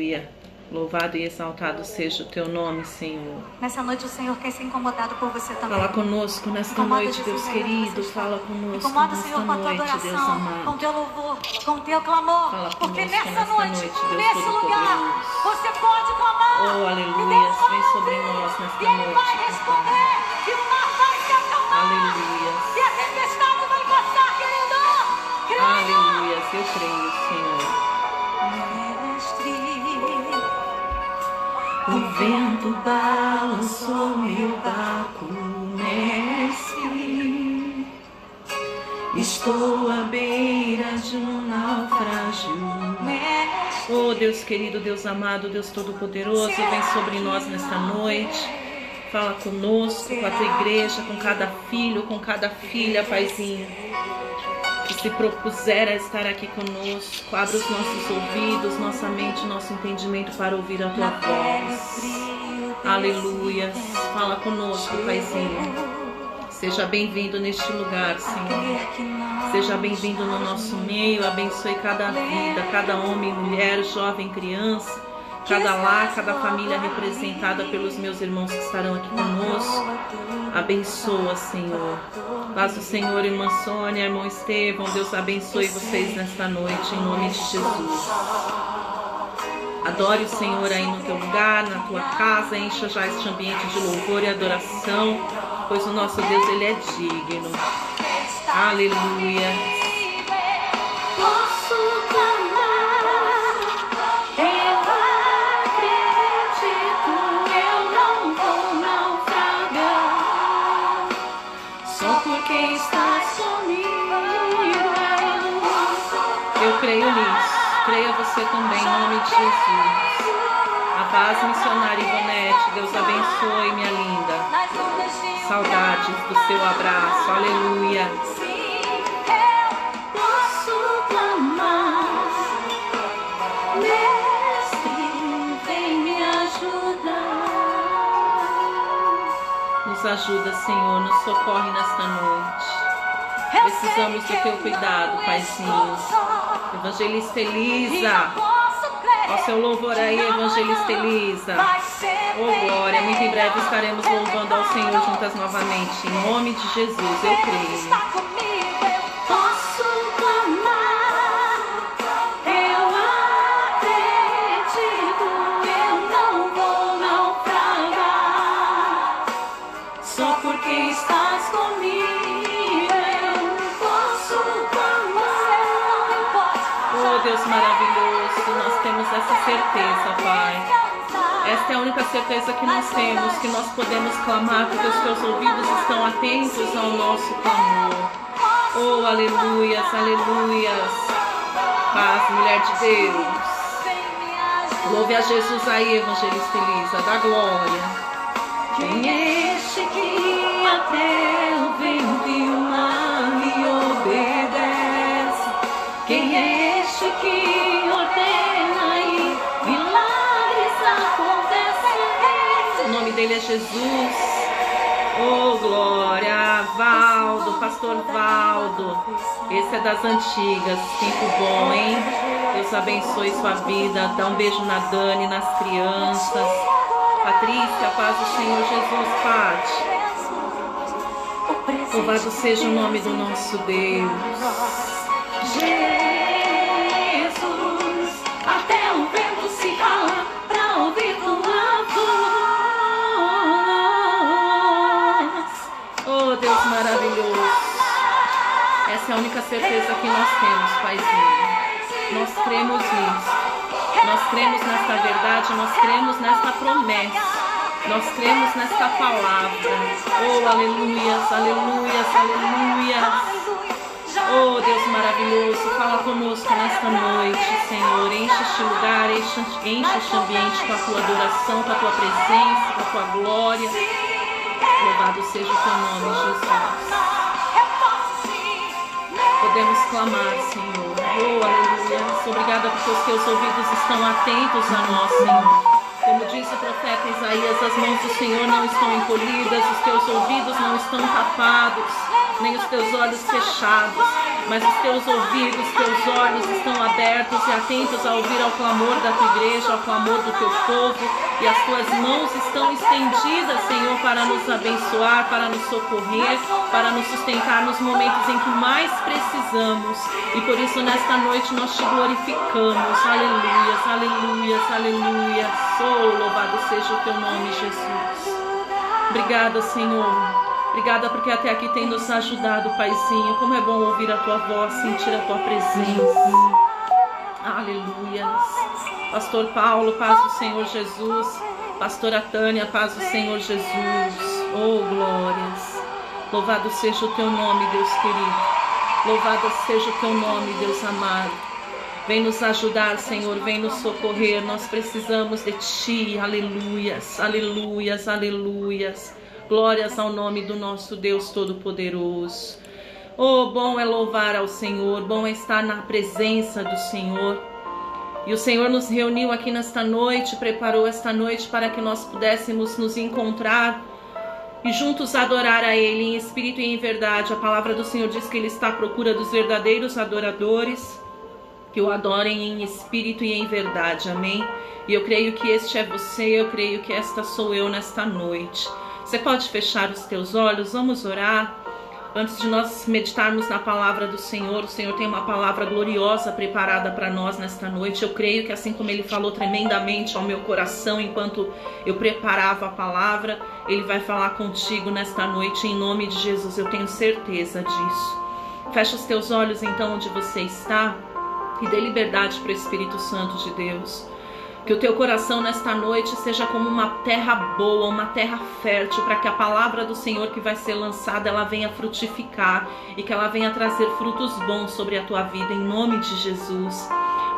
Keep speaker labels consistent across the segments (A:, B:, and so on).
A: Aleluia. Louvado e exaltado seja o teu nome, Senhor.
B: Nessa noite o Senhor quer ser incomodado por você também.
A: Fala conosco nesta noite, Deus querido. Fala conosco
B: Incomoda o
A: nesta
B: Senhor com a tua
A: noite, Deus
B: adoração,
A: amado.
B: com o teu louvor, com o teu clamor.
A: Fala
B: Porque
A: conosco
B: nessa
A: nesta
B: noite,
A: Deus
B: nesse lugar,
A: Todo-Poderoso.
B: você pode clamar.
A: Oh,
B: E
A: aleluia.
B: Deus vai
A: Vem sobre
B: ouvir,
A: nós nesta
B: e Ele
A: noite,
B: vai
A: papai.
B: responder. E o mar vai se acalmar.
A: Aleluia.
B: E a tempestade vai passar, querido. Creia.
A: Aleluia. Eu creio, Senhor.
B: Mestre,
A: O vento balançou meu barco, mestre. Estou à beira de um naufrágio.
B: mestre.
A: Oh, Deus querido, Deus amado, Deus Todo-Poderoso, vem sobre nós nesta noite. Fala conosco, com a tua igreja, com cada filho, com cada filha, Paizinho, que se propuser a estar aqui conosco. Abra os nossos ouvidos, nossa mente, nosso entendimento para ouvir a tua voz. Aleluia. Fala conosco, Paizinho. Seja bem-vindo neste lugar, Senhor. Seja bem-vindo no nosso meio. Abençoe cada vida, cada homem, mulher, jovem, criança, cada lar, cada família representada pelos meus irmãos que estarão aqui conosco. Abençoa, Senhor. Paz do Senhor, irmã Sônia, irmão Estevão. Deus abençoe vocês nesta noite, em nome de Jesus. Adore o Senhor aí no teu lugar, na tua casa. Encha já este ambiente de louvor e adoração, pois o nosso Deus, Ele é digno. Aleluia.
B: Posso clamar, eu acredito, eu não vou naufragar, só porque estás comigo.
A: Eu creio nisso. Creia você também, em nome de Jesus. A paz, missionária Ivonete. Deus abençoe, minha linda. Saudades do seu abraço. Aleluia.
B: Posso clamar, mestre, vem me ajudar.
A: Nos ajuda, Senhor. Nos socorre nesta noite. Precisamos do teu cuidado, Paizinho. Evangelista Elisa. Ó seu louvor aí, Evangelista Elisa. Oh, glória. Muito em breve estaremos louvando ao Senhor juntas novamente. Em nome de Jesus, eu creio.
B: Posso clamar, eu acredito, eu não vou naufragar, só porque estás comigo, eu posso clamar.
A: Oh, Deus maravilhoso, nós temos essa certeza, Pai. Esta é a única certeza que nós temos, que nós podemos clamar, porque os teus ouvidos estão atentos ao nosso clamor. Oh, aleluias, aleluias. Paz, mulher de Deus. Louve a Jesus aí, Evangelista Elisa, da glória.
B: Quem é este que até o vento e o mar lhe obedece? Quem é este que ordena e milagres acontecem?
A: O nome dele é Jesus. Oh, glória. Valdo, pastor Valdo. Esse é das antigas. Tempo bom, hein? Deus abençoe sua vida. Dá um beijo na Dani, nas crianças. Patrícia, paz do Senhor Jesus, Pati. Louvado seja o nome do nosso Deus.
B: Jesus, até o vento se cala pra ouvir tua voz.
A: Oh, Deus maravilhoso. Essa é a única certeza que nós temos, Paizinho. Nós cremos nisso. Nós cremos nesta verdade, nós cremos nesta promessa. Nós cremos nesta palavra. Oh, aleluias, aleluias, aleluias. Oh, Deus maravilhoso, fala conosco nesta noite, Senhor. Enche este lugar, enche este ambiente com a tua adoração, com a tua presença, com a tua glória. Louvado seja o teu nome, Jesus. Podemos clamar, Senhor. Oh, aleluia. Obrigada porque os teus ouvidos estão atentos a nós, Senhor. Como disse o profeta Isaías, as mãos do Senhor não estão encolhidas, os teus ouvidos não estão tapados, nem os teus olhos fechados, mas os teus ouvidos, teus olhos estão abertos e atentos a ouvir ao clamor da tua igreja, ao clamor do teu povo, e as tuas mãos estão estendidas, Senhor, para nos abençoar, para nos socorrer, para nos sustentar nos momentos em que mais precisamos. E por isso nesta noite nós te glorificamos. Aleluias, aleluias, aleluias. Oh, louvado seja o teu nome, Jesus. Obrigada, Senhor. Obrigada porque até aqui tem nos ajudado, Paizinho. Como é bom ouvir a tua voz, sentir a tua presença. Aleluias. Pastor Paulo, paz do Senhor Jesus. Pastora Tânia, paz do Senhor Jesus. Oh, glórias. Louvado seja o teu nome, Deus querido. Louvado seja o teu nome, Deus amado. Vem nos ajudar, Senhor, vem nos socorrer. Nós precisamos de ti. Aleluias, aleluias, aleluias. Glórias ao nome do nosso Deus Todo-Poderoso. Oh, bom é louvar ao Senhor, bom é estar na presença do Senhor. E o Senhor nos reuniu aqui nesta noite, preparou esta noite para que nós pudéssemos nos encontrar e juntos adorar a Ele em espírito e em verdade. A palavra do Senhor diz que Ele está à procura dos verdadeiros adoradores, que o adorem em espírito e em verdade, amém? E eu creio que este é você, eu creio que esta sou eu nesta noite. Você pode fechar os teus olhos, vamos orar. Antes de nós meditarmos na palavra do Senhor, o Senhor tem uma palavra gloriosa preparada para nós nesta noite. Eu creio que assim como Ele falou tremendamente ao meu coração enquanto eu preparava a palavra, Ele vai falar contigo nesta noite em nome de Jesus, eu tenho certeza disso. Fecha os teus olhos então onde você está e dê liberdade para o Espírito Santo de Deus. Que o teu coração nesta noite seja como uma terra boa, uma terra fértil, para que a palavra do Senhor que vai ser lançada, ela venha frutificar e que ela venha trazer frutos bons sobre a tua vida, em nome de Jesus.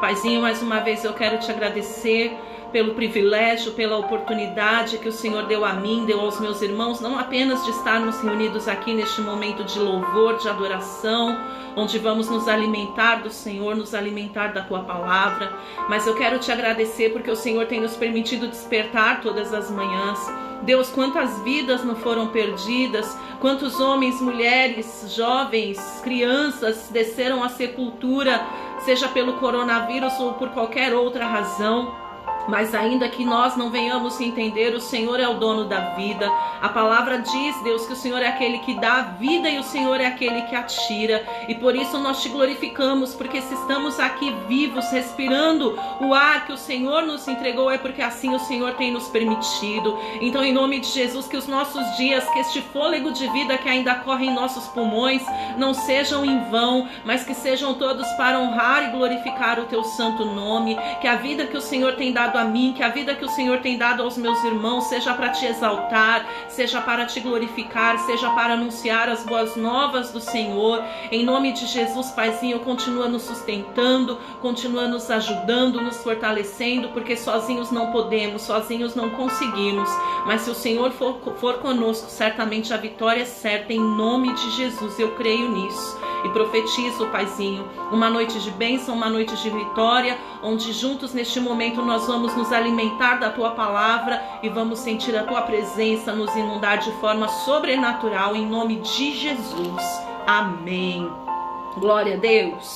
A: Paizinho, mais uma vez eu quero te agradecer pelo privilégio, pela oportunidade que o Senhor deu a mim, deu aos meus irmãos, não apenas de estarmos reunidos aqui neste momento de louvor, de adoração, onde vamos nos alimentar do Senhor, nos alimentar da Tua Palavra, mas eu quero te agradecer porque o Senhor tem nos permitido despertar todas as manhãs. Deus, quantas vidas não foram perdidas, quantos homens, mulheres, jovens, crianças desceram à sepultura, seja pelo coronavírus ou por qualquer outra razão. Mas ainda que nós não venhamos entender, o Senhor é o dono da vida. A palavra diz, Deus, que o Senhor é aquele que dá a vida e o Senhor é aquele que a tira. E por isso nós te glorificamos, porque se estamos aqui vivos, respirando o ar que o Senhor nos entregou, é porque assim o Senhor tem nos permitido. Então, em nome de Jesus, que os nossos dias, que este fôlego de vida que ainda corre em nossos pulmões, não sejam em vão, mas que sejam todos para honrar e glorificar o teu santo nome. Que a vida que o Senhor tem dado a mim, que a vida que o Senhor tem dado aos meus irmãos seja para te exaltar, seja para te glorificar, seja para anunciar as boas novas do Senhor. Em nome de Jesus, Paizinho, continua nos sustentando, continua nos ajudando, nos fortalecendo, porque sozinhos não podemos, sozinhos não conseguimos, mas se o Senhor for conosco, certamente a vitória é certa, em nome de Jesus. Eu creio nisso e profetizo, Paizinho, uma noite de bênção, uma noite de vitória, onde juntos neste momento nós vamos nos alimentar da Tua Palavra e vamos sentir a Tua presença nos inundar de forma sobrenatural, em nome de Jesus. Amém. Glória a Deus.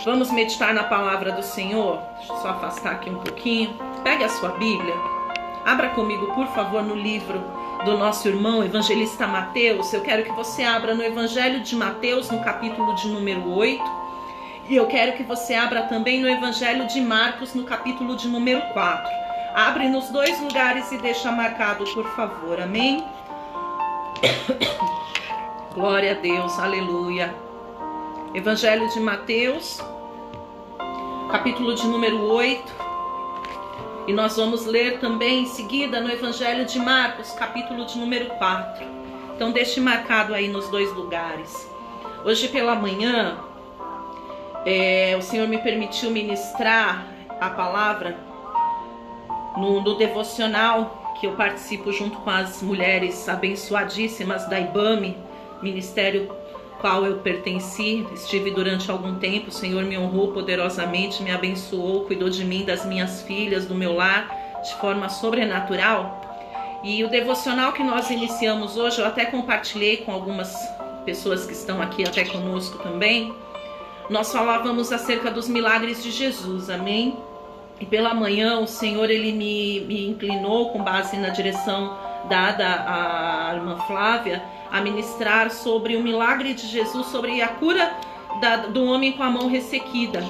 A: Vamos meditar na Palavra do Senhor. Deixa eu só afastar aqui um pouquinho. Pegue a sua Bíblia. Abra comigo, por favor, no livro do nosso irmão evangelista Mateus. Eu quero que você abra no Evangelho de Mateus, no capítulo de número 8. E eu quero que você abra também no Evangelho de Marcos, no capítulo de número 4. Abre nos dois lugares e deixa marcado, por favor. Amém? Glória a Deus, aleluia. Evangelho de Mateus, capítulo de número 8. E nós vamos ler também em seguida no Evangelho de Marcos, capítulo de número 4. Então deixe marcado aí nos dois lugares. Hoje pela manhã, o Senhor me permitiu ministrar a palavra no devocional que eu participo junto com as mulheres abençoadíssimas da IBAME, ministério qual eu pertenci. Estive durante algum tempo, o Senhor me honrou poderosamente, me abençoou, cuidou de mim, das minhas filhas, do meu lar, de forma sobrenatural. E o devocional que nós iniciamos hoje, eu até compartilhei com algumas pessoas que estão aqui até conosco também. nós falávamos acerca dos milagres de Jesus, amém? E pela manhã o Senhor, ele me inclinou, com base na direção dada à irmã Flávia, a ministrar sobre o milagre de Jesus, sobre a cura do homem com a mão ressequida.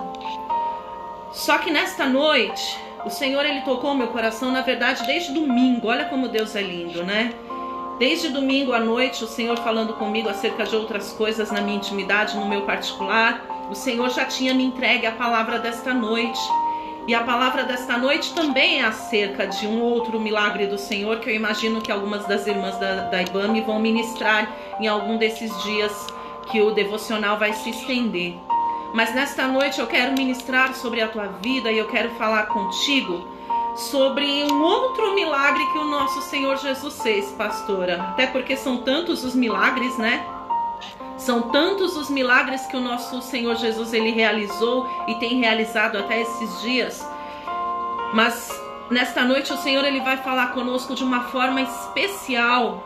A: Só que nesta noite, o Senhor, ele tocou meu coração, na verdade, desde domingo. Olha como Deus é lindo, né? Desde domingo à noite, o Senhor falando comigo acerca de outras coisas na minha intimidade, no meu particular. O Senhor já tinha me entregue a palavra desta noite. E a palavra desta noite também é acerca de um outro milagre do Senhor, que eu imagino que algumas das irmãs da IBAME vão ministrar em algum desses dias que o devocional vai se estender. Mas nesta noite eu quero ministrar sobre a tua vida e eu quero falar contigo sobre um outro milagre que o nosso Senhor Jesus fez, pastora. Até porque são tantos os milagres, né? São tantos os milagres que o nosso Senhor Jesus, ele realizou e tem realizado até esses dias. Mas nesta noite o Senhor, ele vai falar conosco de uma forma especial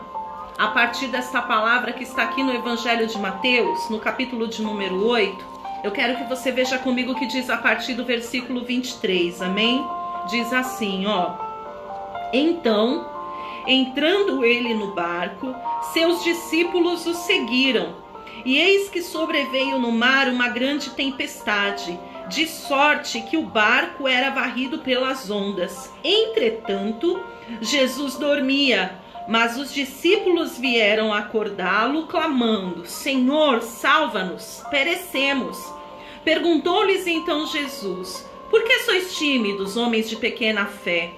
A: a partir desta palavra que está aqui no Evangelho de Mateus, no capítulo de número 8. Eu quero que você veja comigo o que diz a partir do versículo 23, amém? Diz assim, ó: Então, entrando ele no barco, seus discípulos o seguiram. E eis que sobreveio no mar uma grande tempestade, de sorte que o barco era varrido pelas ondas. Entretanto, Jesus dormia, mas os discípulos vieram acordá-lo, clamando: Senhor, salva-nos, perecemos. Perguntou-lhes então Jesus: Por que sois tímidos, homens de pequena fé?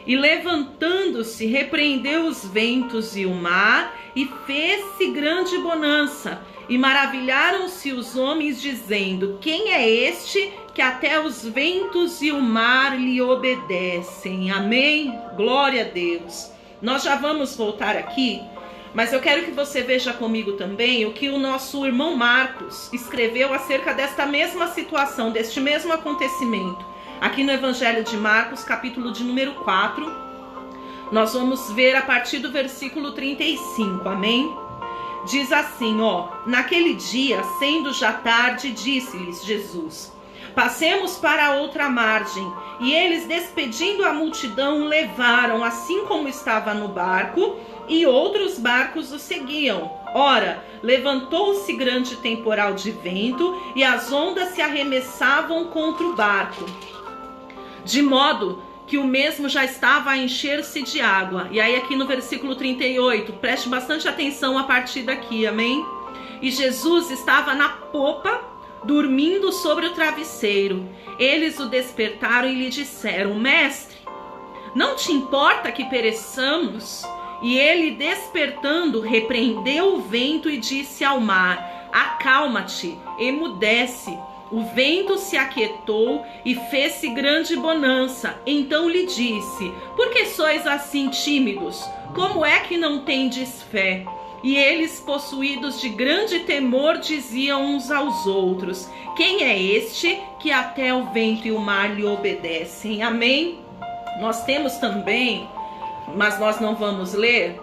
A: E levantando-se, repreendeu os ventos e o mar, e fez-se grande bonança. E maravilharam-se os homens, dizendo: Quem é este que até os ventos e o mar lhe obedecem? Amém? Glória a Deus. Nós já vamos voltar aqui, mas eu quero que você veja comigo também o que o nosso irmão Marcos escreveu acerca desta mesma situação, deste mesmo acontecimento. Aqui no Evangelho de Marcos, capítulo de número 4, nós vamos ver a partir do versículo 35, amém? Diz assim, ó: Naquele dia, sendo já tarde, disse-lhes Jesus: Passemos para a outra margem. E eles, despedindo a multidão, levaram, assim como estava no barco, e outros barcos o seguiam. Ora, levantou-se grande temporal de vento, e as ondas se arremessavam contra o barco, de modo que o mesmo já estava a encher-se de água. E aí aqui no versículo 38, preste bastante atenção a partir daqui, amém? E Jesus estava na popa, dormindo sobre o travesseiro. Eles o despertaram e lhe disseram: Mestre, não te importa que pereçamos? E ele, despertando, repreendeu o vento e disse ao mar: Acalma-te, emudece. O vento se aquietou e fez-se grande bonança. Então lhe disse: Por que sois assim tímidos? Como é que não tendes fé? E eles, possuídos de grande temor, diziam uns aos outros: Quem é este que até o vento e o mar lhe obedecem? Amém? Nós temos também, mas nós não vamos ler,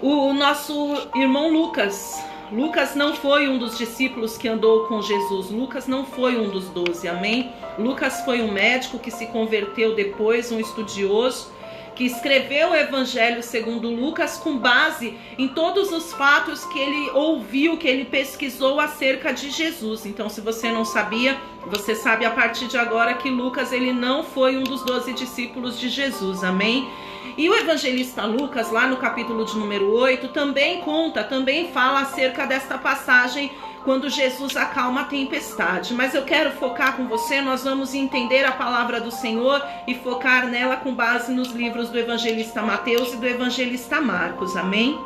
A: o nosso irmão Lucas. Lucas não foi um dos discípulos que andou com Jesus. Lucas não foi um dos 12, amém? Lucas foi um médico que se converteu depois, um estudioso, que escreveu o Evangelho segundo Lucas com base em todos os fatos que ele ouviu, que ele pesquisou acerca de Jesus. Então, se você não sabia, você sabe a partir de agora que Lucas, ele não foi um dos 12 discípulos de Jesus, amém? E o evangelista Lucas, lá no capítulo de número 8, também fala acerca desta passagem quando Jesus acalma a tempestade. Mas eu quero focar com você, nós vamos entender a palavra do Senhor e focar nela com base nos livros do evangelista Mateus e do evangelista Marcos, amém?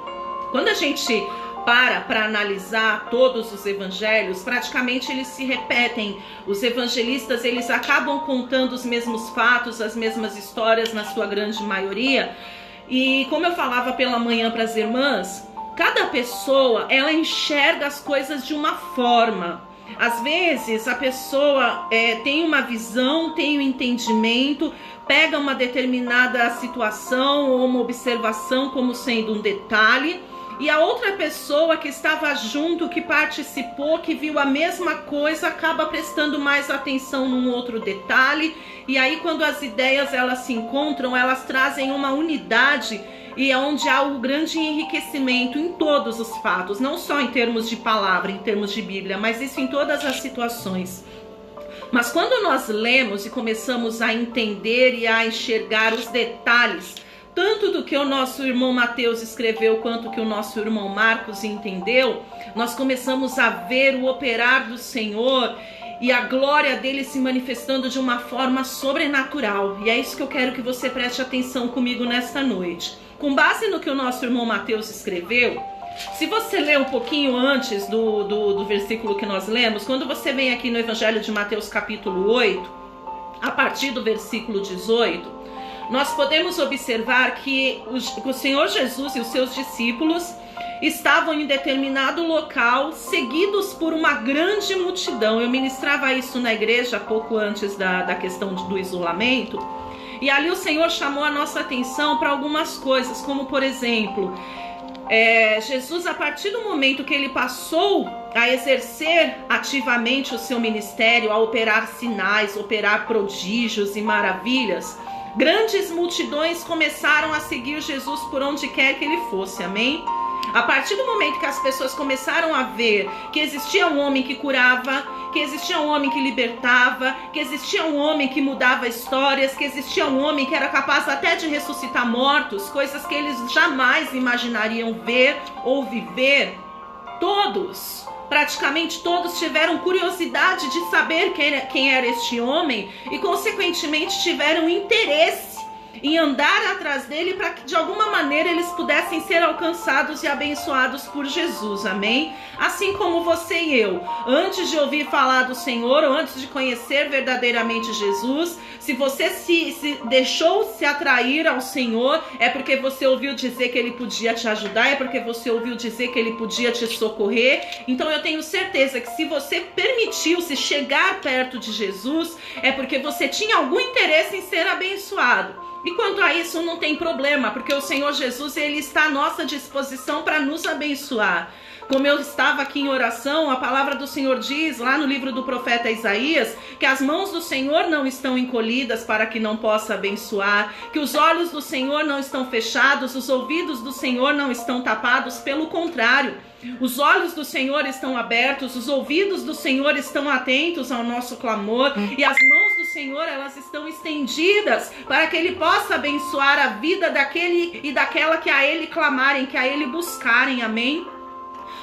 A: Quando a gente para analisar todos os evangelhos, praticamente eles se repetem. Os evangelistas, eles acabam contando os mesmos fatos, as mesmas histórias na sua grande maioria. E como eu falava pela manhã para as irmãs, cada pessoa, ela enxerga as coisas de uma forma. Às vezes a pessoa tem uma visão, tem um entendimento, pega uma determinada situação ou uma observação como sendo um detalhe, e a outra pessoa que estava junto, que participou, que viu a mesma coisa, acaba prestando mais atenção num outro detalhe. E aí, quando as ideias elas se encontram, elas trazem uma unidade, e é onde há o grande enriquecimento em todos os fatos, não só em termos de palavra, em termos de Bíblia, mas isso em todas as situações. Mas quando nós lemos e começamos a entender e a enxergar os detalhes, tanto do que o nosso irmão Mateus escreveu, quanto que o nosso irmão Marcos entendeu, nós começamos a ver o operar do Senhor e a glória dele se manifestando de uma forma sobrenatural. E é isso que eu quero que você preste atenção comigo nesta noite. Com base no que o nosso irmão Mateus escreveu, se você ler um pouquinho antes do versículo que nós lemos, quando você vem aqui no Evangelho de Mateus capítulo 8, a partir do versículo 18, nós podemos observar que o Senhor Jesus e os seus discípulos estavam em determinado local, seguidos por uma grande multidão. Eu ministrava isso na igreja pouco antes da questão do isolamento. E ali o Senhor chamou a nossa atenção para algumas coisas, como por exemplo, Jesus, a partir do momento que ele passou a exercer ativamente o seu ministério, a operar sinais, operar prodígios e maravilhas, grandes multidões começaram a seguir Jesus por onde quer que ele fosse, amém? A partir do momento que as pessoas começaram a ver que existia um homem que curava, que existia um homem que libertava, que existia um homem que mudava histórias, que existia um homem que era capaz até de ressuscitar mortos, coisas que eles jamais imaginariam ver ou viver, praticamente todos tiveram curiosidade de saber quem era este homem e consequentemente tiveram interesse em andar atrás dele para que de alguma maneira eles pudessem ser alcançados e abençoados por Jesus, amém? Assim como você e eu, antes de ouvir falar do Senhor, ou antes de conhecer verdadeiramente Jesus, se você se deixou se atrair ao Senhor, é porque você ouviu dizer que ele podia te ajudar, é porque você ouviu dizer que ele podia te socorrer. Então eu tenho certeza que se você permitiu-se chegar perto de Jesus, é porque você tinha algum interesse em ser abençoado. E quanto a isso não tem problema, porque o Senhor Jesus, ele está à nossa disposição para nos abençoar. Como eu estava aqui em oração, a palavra do Senhor diz, lá no livro do profeta Isaías, que as mãos do Senhor não estão encolhidas para que não possa abençoar, que os olhos do Senhor não estão fechados, os ouvidos do Senhor não estão tapados, pelo contrário, os olhos do Senhor estão abertos, os ouvidos do Senhor estão atentos ao nosso clamor, e as mãos do Senhor, elas estão estendidas para que ele possa abençoar a vida daquele e daquela que a ele clamarem, que a ele buscarem, amém?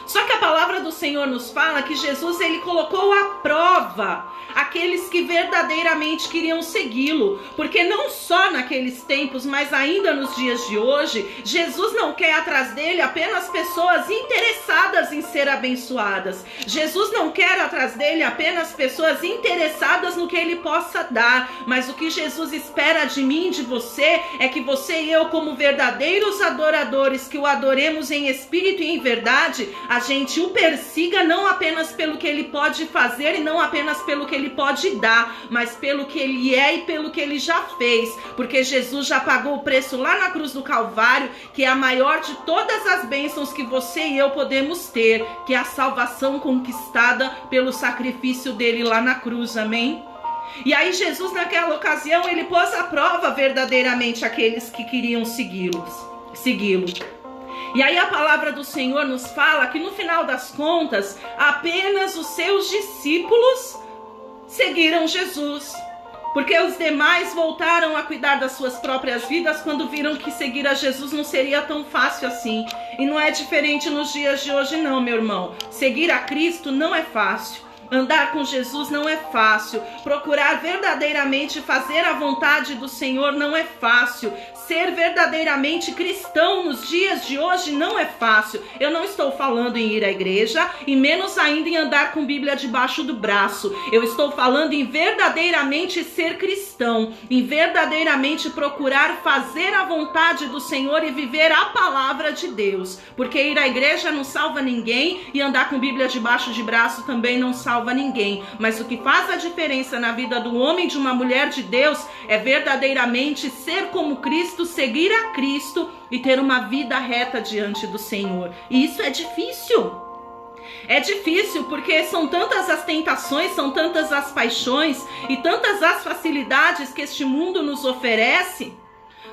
A: Só que a palavra do Senhor nos fala que Jesus, ele colocou à prova aqueles que verdadeiramente queriam segui-lo, porque não só naqueles tempos, mas ainda nos dias de hoje, Jesus não quer atrás dele apenas pessoas interessadas em ser abençoadas. Jesus não quer atrás dele apenas pessoas interessadas no que ele possa dar, mas o que Jesus espera de mim e de você é que você e eu, como verdadeiros adoradores, que o adoremos em espírito e em verdade, a gente o persiga não apenas pelo que ele pode fazer e não apenas pelo que ele pode dar, mas pelo que ele é e pelo que ele já fez, porque Jesus já pagou o preço lá na cruz do Calvário, que é a maior de todas as bênçãos que você e eu podemos ter, que é a salvação conquistada pelo sacrifício dele lá na cruz, amém? E aí Jesus, naquela ocasião, ele pôs à prova verdadeiramente aqueles que queriam segui-lo. E aí a palavra do Senhor nos fala que no final das contas, apenas os seus discípulos seguiram Jesus, porque os demais voltaram a cuidar das suas próprias vidas quando viram que seguir a Jesus não seria tão fácil assim. E não é diferente nos dias de hoje não, meu irmão. Seguir a Cristo não é fácil. Andar com Jesus não é fácil. Procurar verdadeiramente fazer a vontade do Senhor não é fácil. Ser verdadeiramente cristão nos dias de hoje não é fácil. Eu não estou falando em ir à igreja e menos ainda em andar com Bíblia debaixo do braço. Eu estou falando em verdadeiramente ser cristão, em verdadeiramente procurar fazer a vontade do Senhor e viver a palavra de Deus. Porque ir à igreja não salva ninguém e andar com Bíblia debaixo de braço também não salva salva ninguém, mas o que faz a diferença na vida do homem e de uma mulher de Deus é verdadeiramente ser como Cristo, seguir a Cristo e ter uma vida reta diante do Senhor. E isso é difícil. É difícil porque são tantas as tentações, são tantas as paixões e tantas as facilidades que este mundo nos oferece.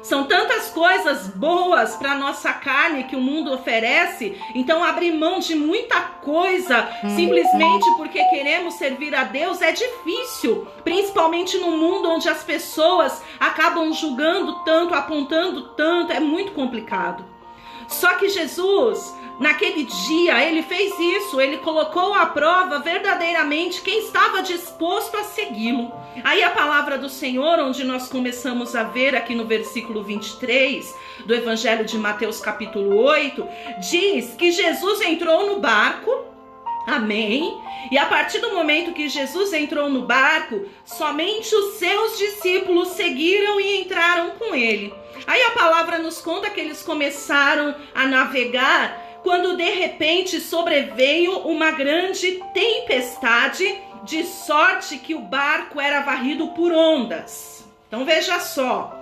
A: São tantas coisas boas para nossa carne que o mundo oferece. Então abrir mão de muita coisa simplesmente porque queremos servir a Deus é difícil. Principalmente no mundo onde as pessoas acabam julgando tanto, apontando tanto. É muito complicado. Só que Jesus, naquele dia, ele fez isso. Ele colocou à prova verdadeiramente quem estava disposto a segui-lo. Aí a palavra do Senhor, onde nós começamos a ver aqui no versículo 23 do Evangelho de Mateus capítulo 8, diz que Jesus entrou no barco, amém? E a partir do momento que Jesus entrou no barco, somente os seus discípulos seguiram e entraram com ele. Aí a palavra nos conta que eles começaram a navegar quando de repente sobreveio uma grande tempestade, de sorte que o barco era varrido por ondas. Então veja só,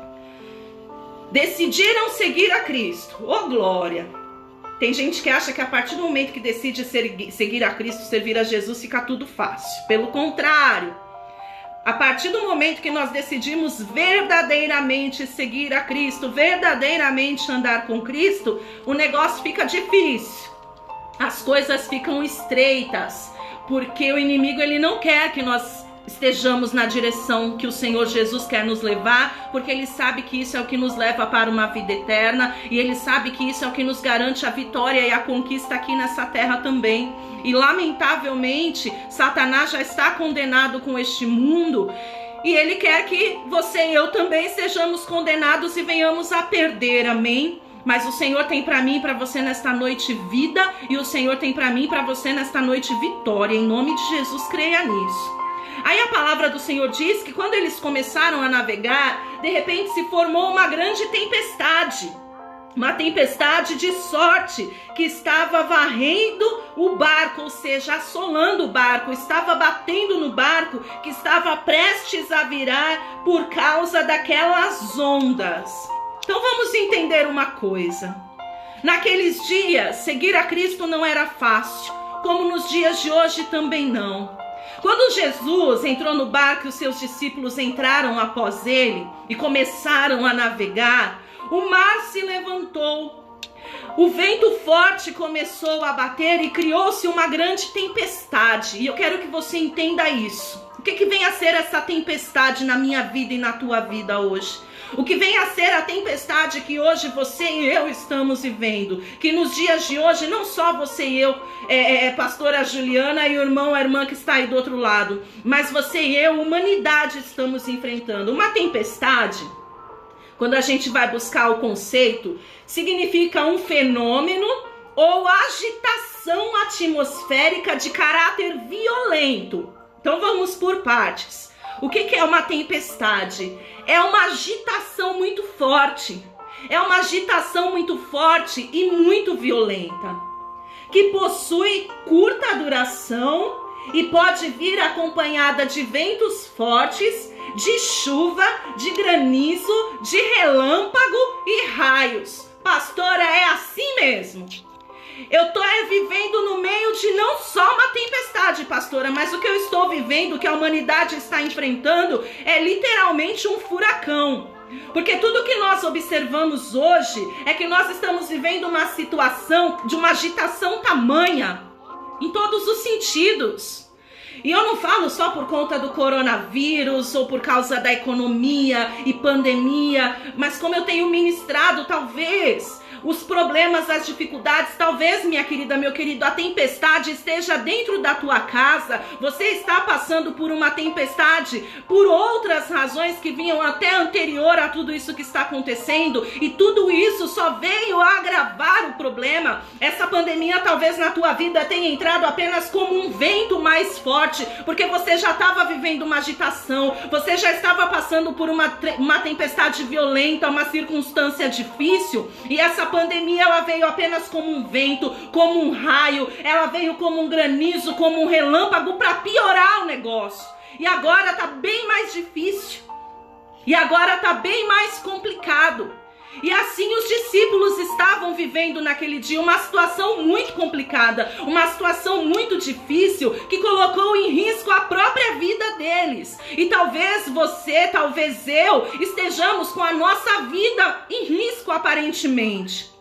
A: decidiram seguir a Cristo. Oh glória! Tem gente que acha que a partir do momento que decide seguir a Cristo, servir a Jesus, fica tudo fácil. Pelo contrário, a partir do momento que nós decidimos verdadeiramente seguir a Cristo, verdadeiramente andar com Cristo, o negócio fica difícil. As coisas ficam estreitas, porque o inimigo ele não quer que nós estejamos na direção que o Senhor Jesus quer nos levar, porque ele sabe que isso é o que nos leva para uma vida eterna, e ele sabe que isso é o que nos garante a vitória e a conquista aqui nessa terra também. E lamentavelmente, Satanás já está condenado com este mundo, e ele quer que você e eu também sejamos condenados e venhamos a perder, amém? Mas o Senhor tem para mim e para você nesta noite vida, e o Senhor tem para mim e para você nesta noite vitória. Em nome de Jesus, creia nisso. Aí a palavra do Senhor diz que quando eles começaram a navegar, de repente se formou uma grande tempestade. Uma tempestade de sorte que estava varrendo o barco, ou seja, assolando o barco, estava batendo no barco que estava prestes a virar por causa daquelas ondas. Então vamos entender uma coisa. Naqueles dias, seguir a Cristo não era fácil, como nos dias de hoje também não. Quando Jesus entrou no barco e os seus discípulos entraram após ele e começaram a navegar, o mar se levantou, o vento forte começou a bater e criou-se uma grande tempestade. E eu quero que você entenda isso. O que vem a ser essa tempestade na minha vida e na tua vida hoje? O que vem a ser a tempestade que hoje você e eu estamos vivendo? Que nos dias de hoje, não só você e eu, pastora Juliana e o irmão, a irmã que está aí do outro lado, mas você e eu, humanidade, estamos enfrentando. Uma tempestade, quando a gente vai buscar o conceito, significa um fenômeno ou agitação atmosférica de caráter violento. Então vamos por partes. O que é uma tempestade? É uma agitação muito forte. É uma agitação muito forte e muito violenta, que possui curta duração e pode vir acompanhada de ventos fortes, de chuva, de granizo, de relâmpago e raios. Pastora, é assim mesmo? Eu estou vivendo no meio de não só uma tempestade, pastora, mas o que eu estou vivendo, que a humanidade está enfrentando, é literalmente um furacão. Porque tudo que nós observamos hoje é que nós estamos vivendo uma situação de uma agitação tamanha, em todos os sentidos. E eu não falo só por conta do coronavírus ou por causa da economia e pandemia, mas como eu tenho ministrado, talvez os problemas, as dificuldades, talvez, minha querida, meu querido, a tempestade esteja dentro da tua casa. Você está passando por uma tempestade por outras razões que vinham até anterior a tudo isso que está acontecendo, e tudo isso só veio agravar o problema. Essa pandemia talvez na tua vida tenha entrado apenas como um vento mais forte, porque você já estava vivendo uma agitação, você já estava passando por uma tempestade violenta, uma circunstância difícil, e essa pandemia, ela veio apenas como um vento, como um raio, ela veio como um granizo, como um relâmpago para piorar o negócio. E agora tá bem mais difícil. E agora tá bem mais complicado. E assim os discípulos estavam vivendo naquele dia uma situação muito complicada, uma situação muito difícil que colocou em risco a própria vida deles. E talvez você, talvez eu, estejamos com a nossa vida em risco aparentemente.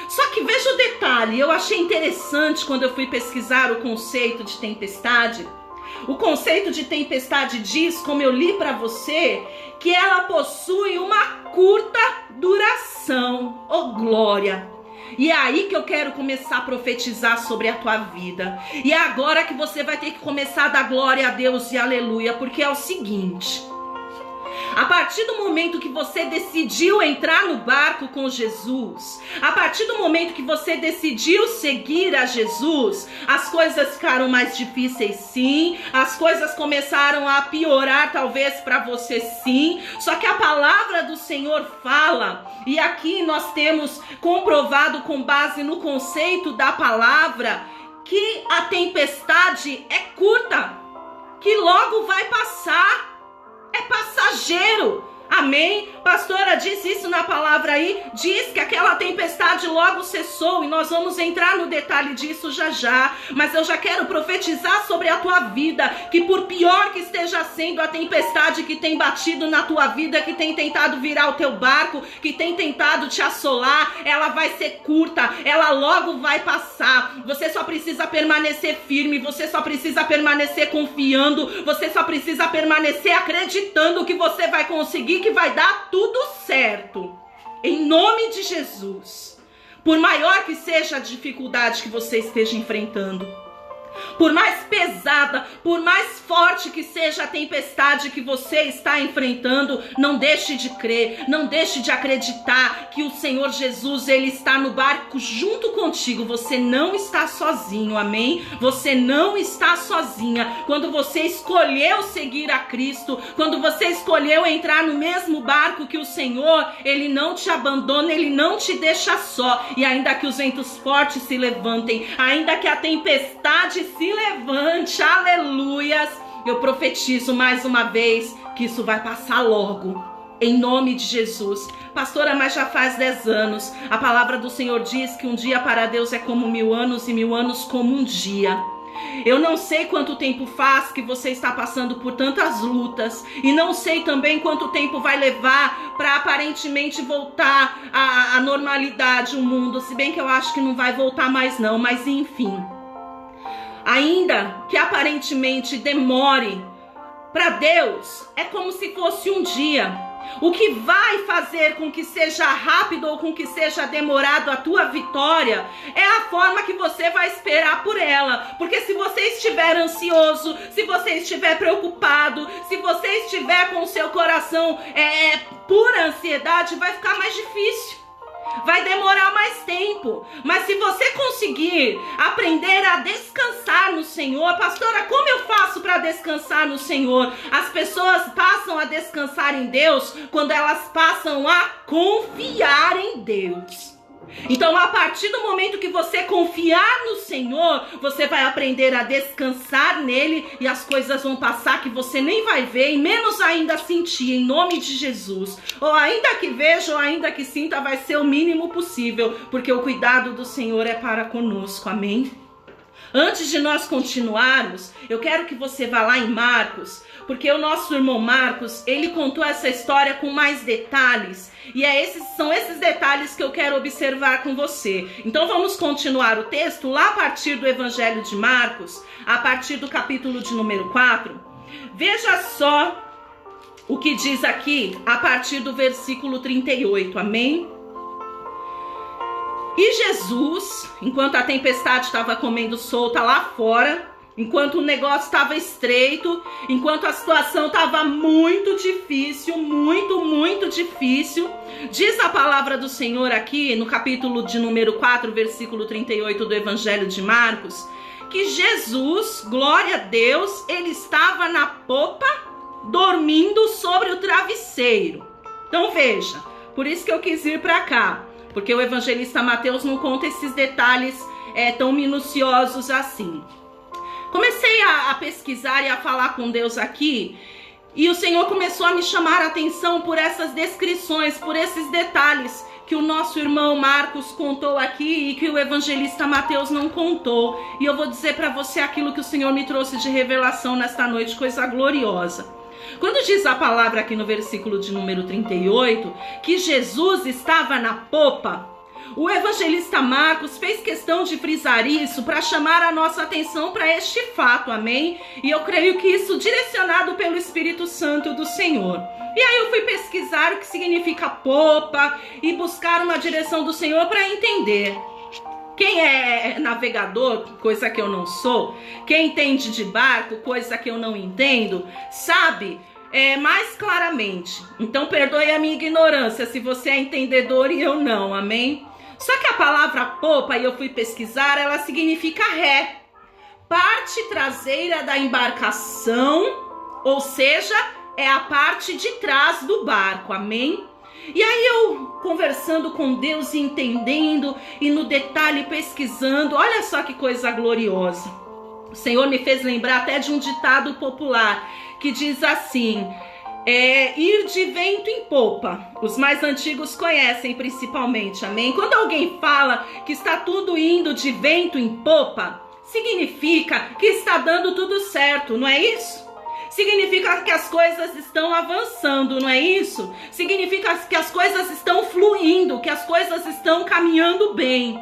A: Só que veja o detalhe, eu achei interessante quando eu fui pesquisar o conceito de tempestade. O conceito de tempestade diz, como eu li para você, que ela possui uma curta duração. Oh, glória! E é aí que eu quero começar a profetizar sobre a tua vida. E é agora que você vai ter que começar a dar glória a Deus e aleluia, porque é o seguinte: a partir do momento que você decidiu entrar no barco com Jesus, a partir do momento que você decidiu seguir a Jesus, as coisas ficaram mais difíceis, sim, as coisas começaram a piorar talvez para você, sim, só que a palavra do Senhor fala, e aqui nós temos comprovado com base no conceito da palavra, que a tempestade é curta, que logo vai passar. É passageiro, amém? Pastora diz isso na palavra aí, diz que aquela tempestade logo cessou e nós vamos entrar no detalhe disso já já, mas eu já quero profetizar sobre a tua vida, que por pior que esteja sendo a tempestade que tem batido na tua vida, que tem tentado virar o teu barco, que tem tentado te assolar, ela vai ser curta, ela logo vai passar. Você só precisa permanecer firme, você só precisa permanecer confiando, você só precisa permanecer acreditando que você vai conseguir, que vai dar tudo certo, em nome de Jesus. Por maior que seja a dificuldade que você esteja enfrentando, por mais pesada, por mais forte que seja a tempestade que você está enfrentando, não deixe de crer, não deixe de acreditar que o Senhor Jesus, Ele está no barco junto contigo. Você não está sozinho, amém? Você não está sozinha. Quando você escolheu seguir a Cristo, quando você escolheu entrar no mesmo barco que o Senhor, Ele não te abandona, Ele não te deixa só. E ainda que os ventos fortes se levantem, ainda que a tempestade se levante, aleluias, eu profetizo mais uma vez que isso vai passar logo, em nome de Jesus. Pastora, mas já faz 10 anos, a palavra do Senhor diz que um dia para Deus é como 1000 anos e 1000 anos como um dia. Eu não sei quanto tempo faz que você está passando por tantas lutas, e não sei também quanto tempo vai levar para aparentemente voltar à normalidade o mundo, se bem que eu acho que não vai voltar mais não, mas enfim. Ainda que aparentemente demore, para Deus é como se fosse um dia. O que vai fazer com que seja rápido ou com que seja demorado a tua vitória é a forma que você vai esperar por ela. Porque se você estiver ansioso, se você estiver preocupado, se você estiver com o seu coração pura ansiedade, vai ficar mais difícil. Vai demorar mais tempo. Mas se você conseguir aprender a descansar no Senhor, pastora, como eu faço para descansar no Senhor? As pessoas passam a descansar em Deus quando elas passam a confiar em Deus. Então, a partir do momento que você confiar no Senhor, você vai aprender a descansar nele e as coisas vão passar que você nem vai ver e menos ainda sentir, em nome de Jesus. Ou ainda que veja ou ainda que sinta, vai ser o mínimo possível, porque o cuidado do Senhor é para conosco, amém? Antes de nós continuarmos, eu quero que você vá lá em Marcos, porque o nosso irmão Marcos, ele contou essa história com mais detalhes, e são esses detalhes que eu quero observar com você. Então vamos continuar o texto lá a partir do Evangelho de Marcos, a partir do capítulo de número 4. Veja só o que diz aqui a partir do versículo 38, amém? E Jesus, enquanto a tempestade estava comendo solta lá fora, enquanto o negócio estava estreito, enquanto a situação estava muito difícil, muito difícil, diz a palavra do Senhor aqui no capítulo de número 4, versículo 38 do Evangelho de Marcos, que Jesus, glória a Deus, ele estava na popa dormindo sobre o travesseiro. Então veja, por isso que eu quis vir para cá. porque o evangelista Mateus não conta esses detalhes tão minuciosos assim. Comecei a pesquisar e a falar com Deus aqui, e o Senhor começou a me chamar a atenção por essas descrições, por esses detalhes que o nosso irmão Marcos contou aqui e que o evangelista Mateus não contou. E eu vou dizer para você aquilo que o Senhor me trouxe de revelação nesta noite, coisa gloriosa. Quando diz a palavra aqui no versículo de número 38, que Jesus estava na popa, o evangelista Marcos fez questão de frisar isso para chamar a nossa atenção para este fato, amém? E eu creio que isso direcionado pelo Espírito Santo do Senhor. E aí eu fui pesquisar o que significa popa e buscar uma direção do Senhor para entender. Quem é navegador, coisa que eu não sou, quem entende de barco, coisa que eu não entendo, sabe mais claramente. Então perdoe a minha ignorância se você é entendedor e eu não, amém? Só que a palavra popa, e eu fui pesquisar, ela significa ré, parte traseira da embarcação, ou seja, é a parte de trás do barco, amém? E aí eu conversando com Deus e entendendo, e no detalhe pesquisando, olha só que coisa gloriosa. O Senhor me fez lembrar até de um ditado popular, que diz assim: ir de vento em popa. Os mais antigos conhecem principalmente, amém? Quando alguém fala que está tudo indo de vento em popa, significa que está dando tudo certo, não é isso? Significa que as coisas estão avançando, não é isso? Significa que as coisas estão fluindo, que as coisas estão caminhando bem.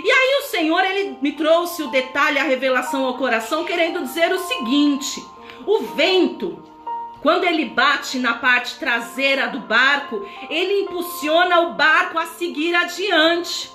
A: E aí o Senhor, ele me trouxe o detalhe, a revelação ao coração, querendo dizer o seguinte: o vento, quando ele bate na parte traseira do barco, ele impulsiona o barco a seguir adiante.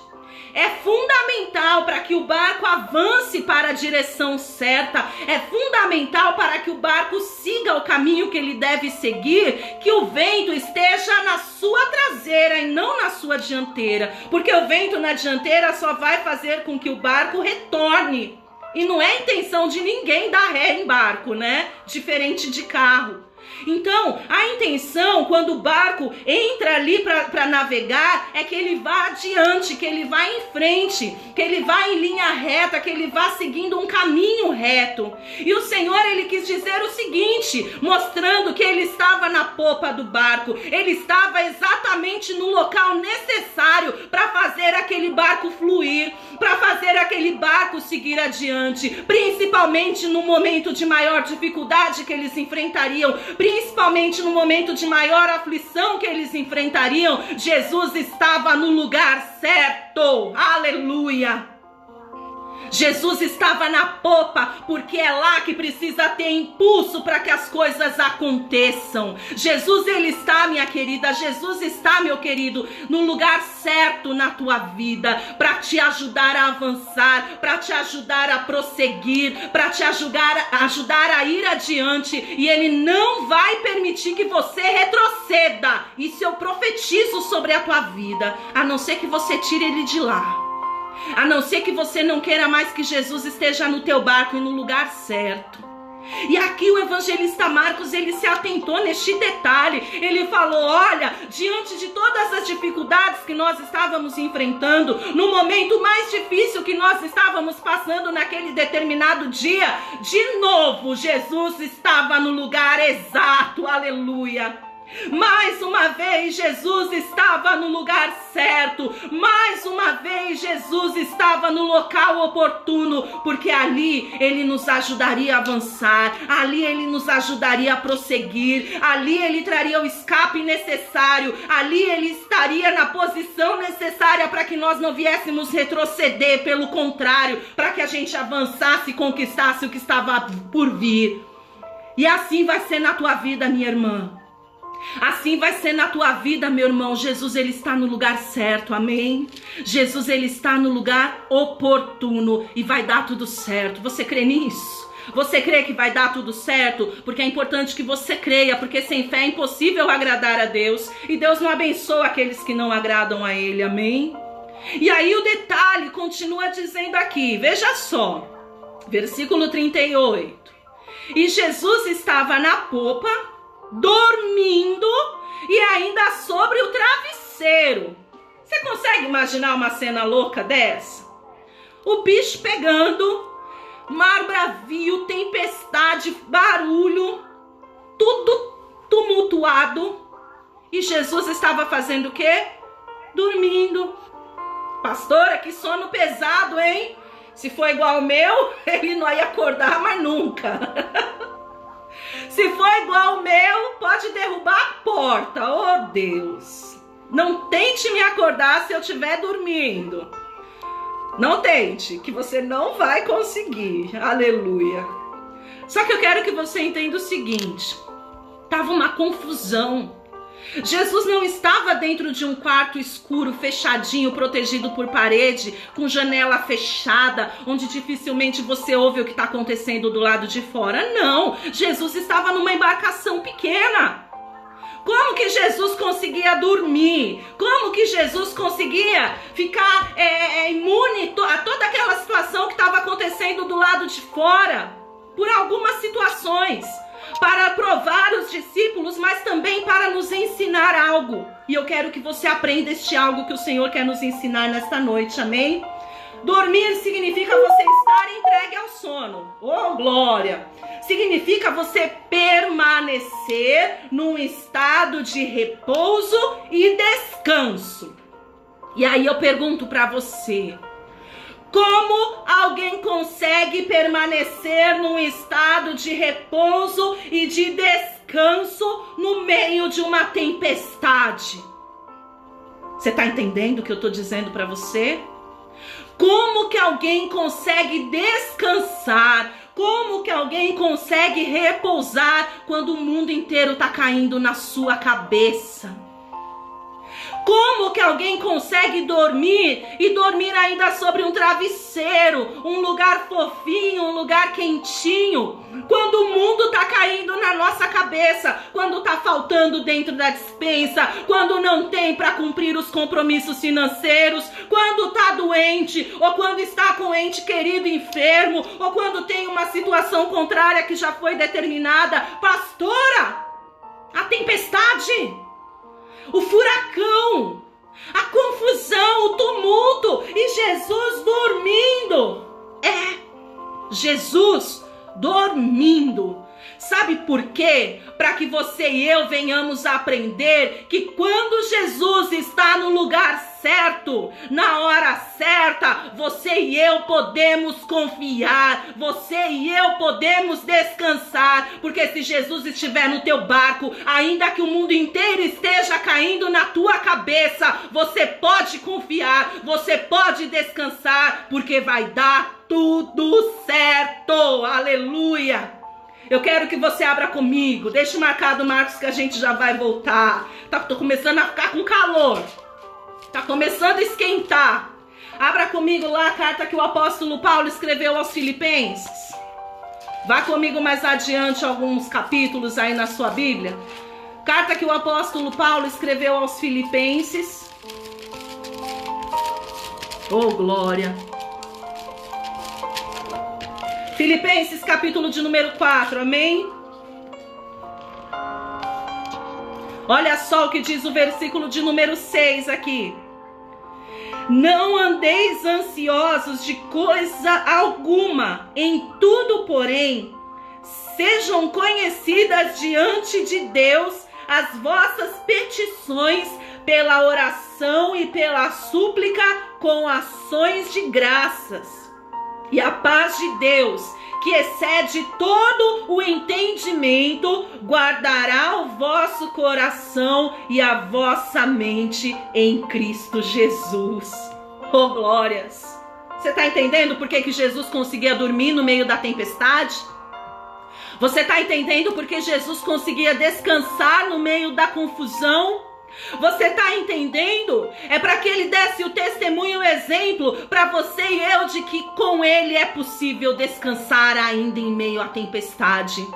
A: É fundamental para que o barco avance para a direção certa, é fundamental para que o barco siga o caminho que ele deve seguir, que o vento esteja na sua traseira e não na sua dianteira, porque o vento na dianteira só vai fazer com que o barco retorne. E não é intenção de ninguém dar ré em barco, né? Diferente de carro. Então, a intenção, quando o barco entra ali para navegar, é que ele vá adiante, que ele vá em frente, que ele vá em linha reta, que ele vá seguindo um caminho reto. E o Senhor, ele quis dizer o seguinte, mostrando que ele estava na popa do barco, ele estava exatamente no local necessário para fazer aquele barco fluir, para fazer aquele barco seguir adiante, principalmente no momento de maior dificuldade que eles enfrentariam, principalmente no momento de maior aflição que eles enfrentariam. Jesus estava no lugar certo, aleluia. Jesus estava na popa, porque é lá que precisa ter impulso para que as coisas aconteçam. Jesus, ele está, minha querida, Jesus está, meu querido, no lugar certo na tua vida, para te ajudar a avançar, para te ajudar a prosseguir, para te ajudar a ir adiante, e ele não vai permitir que você retroceda. Isso eu profetizo sobre a tua vida, a não ser que você tire ele de lá. A não ser que você não queira mais que Jesus esteja no teu barco e no lugar certo. E aqui o evangelista Marcos, ele se atentou neste detalhe. Ele falou, olha, diante de todas as dificuldades que nós estávamos enfrentando, no momento mais difícil que nós estávamos passando naquele determinado dia, de novo Jesus estava no lugar exato, aleluia. Mais uma vez Jesus estava no lugar certo, mais uma vez Jesus estava no local oportuno, porque ali ele nos ajudaria a avançar, ali ele nos ajudaria a prosseguir, ali ele traria o escape necessário, ali ele estaria na posição necessária para que nós não viéssemos retroceder, pelo contrário, para que a gente avançasse e conquistasse o que estava por vir. E assim vai ser na tua vida, minha irmã. Assim vai ser na tua vida, meu irmão. Jesus, ele está no lugar certo, amém? Jesus, ele está no lugar oportuno e vai dar tudo certo. Você crê nisso? Você crê que vai dar tudo certo? Porque é importante que você creia, porque sem fé é impossível agradar a Deus, e Deus não abençoa aqueles que não agradam a ele, amém? E aí o detalhe continua dizendo aqui, veja só, versículo 38. E Jesus estava na popa, dormindo, e ainda sobre o travesseiro. Você Você consegue imaginar uma cena louca dessa? O bicho pegando, mar bravio, tempestade, barulho, tudo tumultuado. E Jesus estava fazendo o quê? Dormindo. Pastora, que sono pesado, hein? Se for igual ao meu, ele não ia acordar mais nunca. Se for igual ao meu, pode derrubar a porta. Oh, Deus. Não tente me acordar se eu estiver dormindo. Não tente, que você não vai conseguir. Aleluia. Só que eu quero que você entenda o seguinte. Tava uma confusão. Jesus não estava dentro de um quarto escuro, fechadinho, protegido por parede, com janela fechada, onde dificilmente você ouve o que está acontecendo do lado de fora. Não, Jesus estava numa embarcação pequena. Como que Jesus conseguia dormir? Como que Jesus conseguia ficar imune a toda aquela situação que estava acontecendo do lado de fora? Por algumas situações. Para provar os discípulos, mas também para nos ensinar algo. E eu quero que você aprenda este algo que o Senhor quer nos ensinar nesta noite, amém? Dormir significa você estar entregue ao sono. Oh, glória! Significa você permanecer num estado de repouso e descanso. E aí eu pergunto para você, como alguém consegue permanecer num estado de repouso e de descanso no meio de uma tempestade? Você está entendendo o que eu estou dizendo para você? Como que alguém consegue descansar? Como que alguém consegue repousar quando o mundo inteiro está caindo na sua cabeça? Como que alguém consegue dormir e dormir ainda sobre um travesseiro, um lugar fofinho, um lugar quentinho, quando o mundo está caindo na nossa cabeça, quando está faltando dentro da despensa, quando não tem para cumprir os compromissos financeiros, quando está doente, ou quando está com um ente querido enfermo, ou quando tem uma situação contrária que já foi determinada? Pastora, a tempestade, o furacão, a confusão, o tumulto, e Jesus dormindo. Jesus dormindo. Sabe por quê? Para que você e eu venhamos a aprender que quando Jesus está no lugar certo, na hora certa, você e eu podemos confiar, você e eu podemos descansar, porque se Jesus estiver no teu barco, ainda que o mundo inteiro esteja caindo na tua cabeça, você pode confiar, você pode descansar, porque vai dar tudo certo. Aleluia! Eu quero que você abra comigo. Deixe marcado, Marcos, que a gente já vai voltar. Tô começando a ficar com calor. Tá começando a esquentar. Abra comigo lá a carta que o apóstolo Paulo escreveu aos Filipenses. Vá comigo mais adiante alguns capítulos aí na sua Bíblia. Carta que o apóstolo Paulo escreveu aos Filipenses. Oh, glória! Filipenses, capítulo de número 4, amém? Olha só o que diz o versículo de número 6 aqui. Não andeis ansiosos de coisa alguma, em tudo, porém, sejam conhecidas diante de Deus as vossas petições pela oração e pela súplica com ações de graças. E a paz de Deus, que excede todo o entendimento, guardará o vosso coração e a vossa mente em Cristo Jesus. Oh, glórias! Você está entendendo por que Jesus conseguia dormir no meio da tempestade? Você está entendendo por que Jesus conseguia descansar no meio da confusão? Você está entendendo? É para que ele desse o testemunho e o exemplo para você e eu de que com ele é possível descansar ainda em meio à tempestade.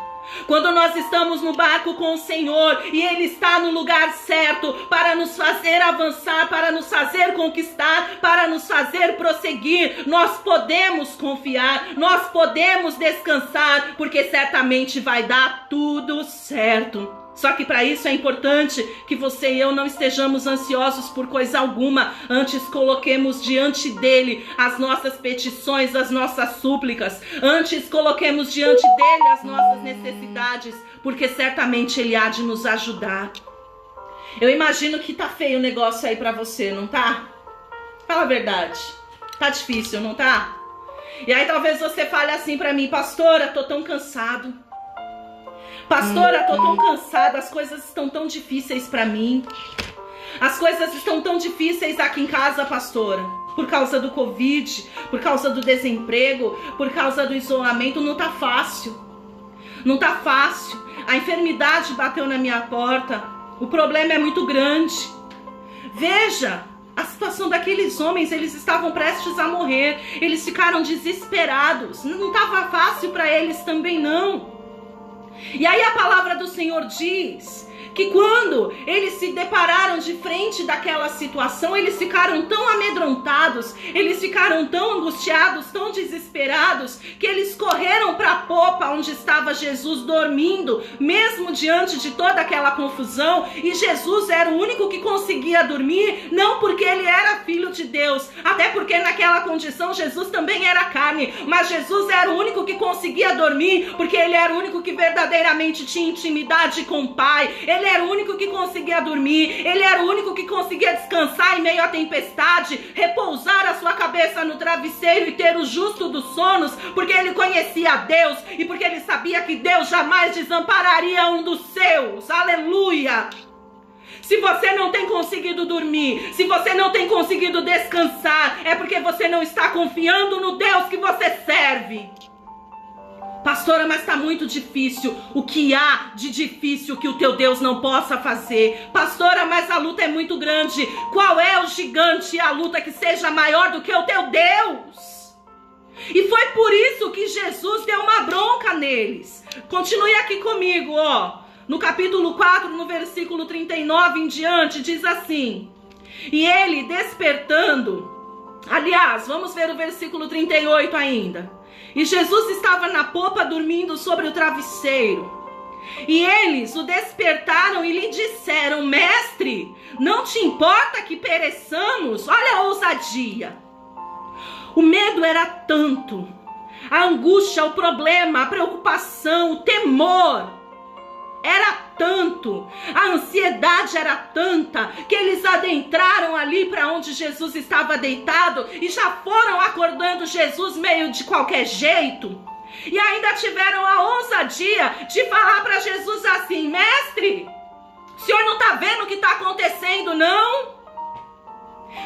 A: Quando nós estamos no barco com o Senhor e ele está no lugar certo para nos fazer avançar, para nos fazer conquistar, para nos fazer prosseguir, nós podemos confiar, nós podemos descansar, porque certamente vai dar tudo certo. Só que para isso é importante que você e eu não estejamos ansiosos por coisa alguma. Antes coloquemos diante dele as nossas petições, as nossas súplicas. Antes coloquemos diante dele as nossas necessidades, porque certamente ele há de nos ajudar. Eu imagino que tá feio o negócio aí para você, não tá? Fala a verdade. Tá difícil, não tá? E aí talvez você fale assim para mim: pastora, tô tão cansado. Pastora, tô tão cansada, as coisas estão tão difíceis pra mim. As coisas estão tão difíceis aqui em casa, pastora. Por causa do Covid, por causa do desemprego, por causa do isolamento, não tá fácil. Não tá fácil. A enfermidade bateu na minha porta. O problema é muito grande. Veja a situação daqueles homens, eles estavam prestes a morrer. Eles ficaram desesperados. Não estava fácil para eles também não. E aí a palavra do Senhor diz que quando eles se depararam de frente daquela situação, eles ficaram tão amedrontados, eles ficaram tão angustiados, tão desesperados, que eles correram para a popa onde estava Jesus dormindo, mesmo diante de toda aquela confusão. E Jesus era o único que conseguia dormir, não porque ele era filho de Deus, até porque naquela condição Jesus também era carne, mas Jesus era o único que conseguia dormir, porque ele era o único que verdadeiramente tinha intimidade com o Pai. Ele era o único que conseguia dormir, ele era o único que conseguia descansar em meio à tempestade, repousar a sua cabeça no travesseiro e ter o justo dos sonos, porque ele conhecia Deus e porque ele sabia que Deus jamais desampararia um dos seus. Aleluia! Se você não tem conseguido dormir, se você não tem conseguido descansar, é porque você não está confiando no Deus que você serve. Pastora, mas está muito difícil. O que há de difícil que o teu Deus não possa fazer? Pastora, mas a luta é muito grande. Qual é o gigante e a luta que seja maior do que o teu Deus? E foi por isso que Jesus deu uma bronca neles. Continue aqui comigo, ó. No capítulo 4, no versículo 39 em diante, diz assim: e ele despertando... Aliás, vamos ver o versículo 38 ainda. E Jesus estava na popa dormindo sobre o travesseiro. E eles o despertaram e lhe disseram: mestre, não te importa que pereçamos? Olha a ousadia. O medo era tanto, a angústia, o problema, a preocupação, o temor era tanto, a ansiedade era tanta, que eles adentraram ali para onde Jesus estava deitado e já foram acordando Jesus meio de qualquer jeito. E ainda tiveram a ousadia de falar para Jesus assim: mestre, o senhor não está vendo o que está acontecendo, não?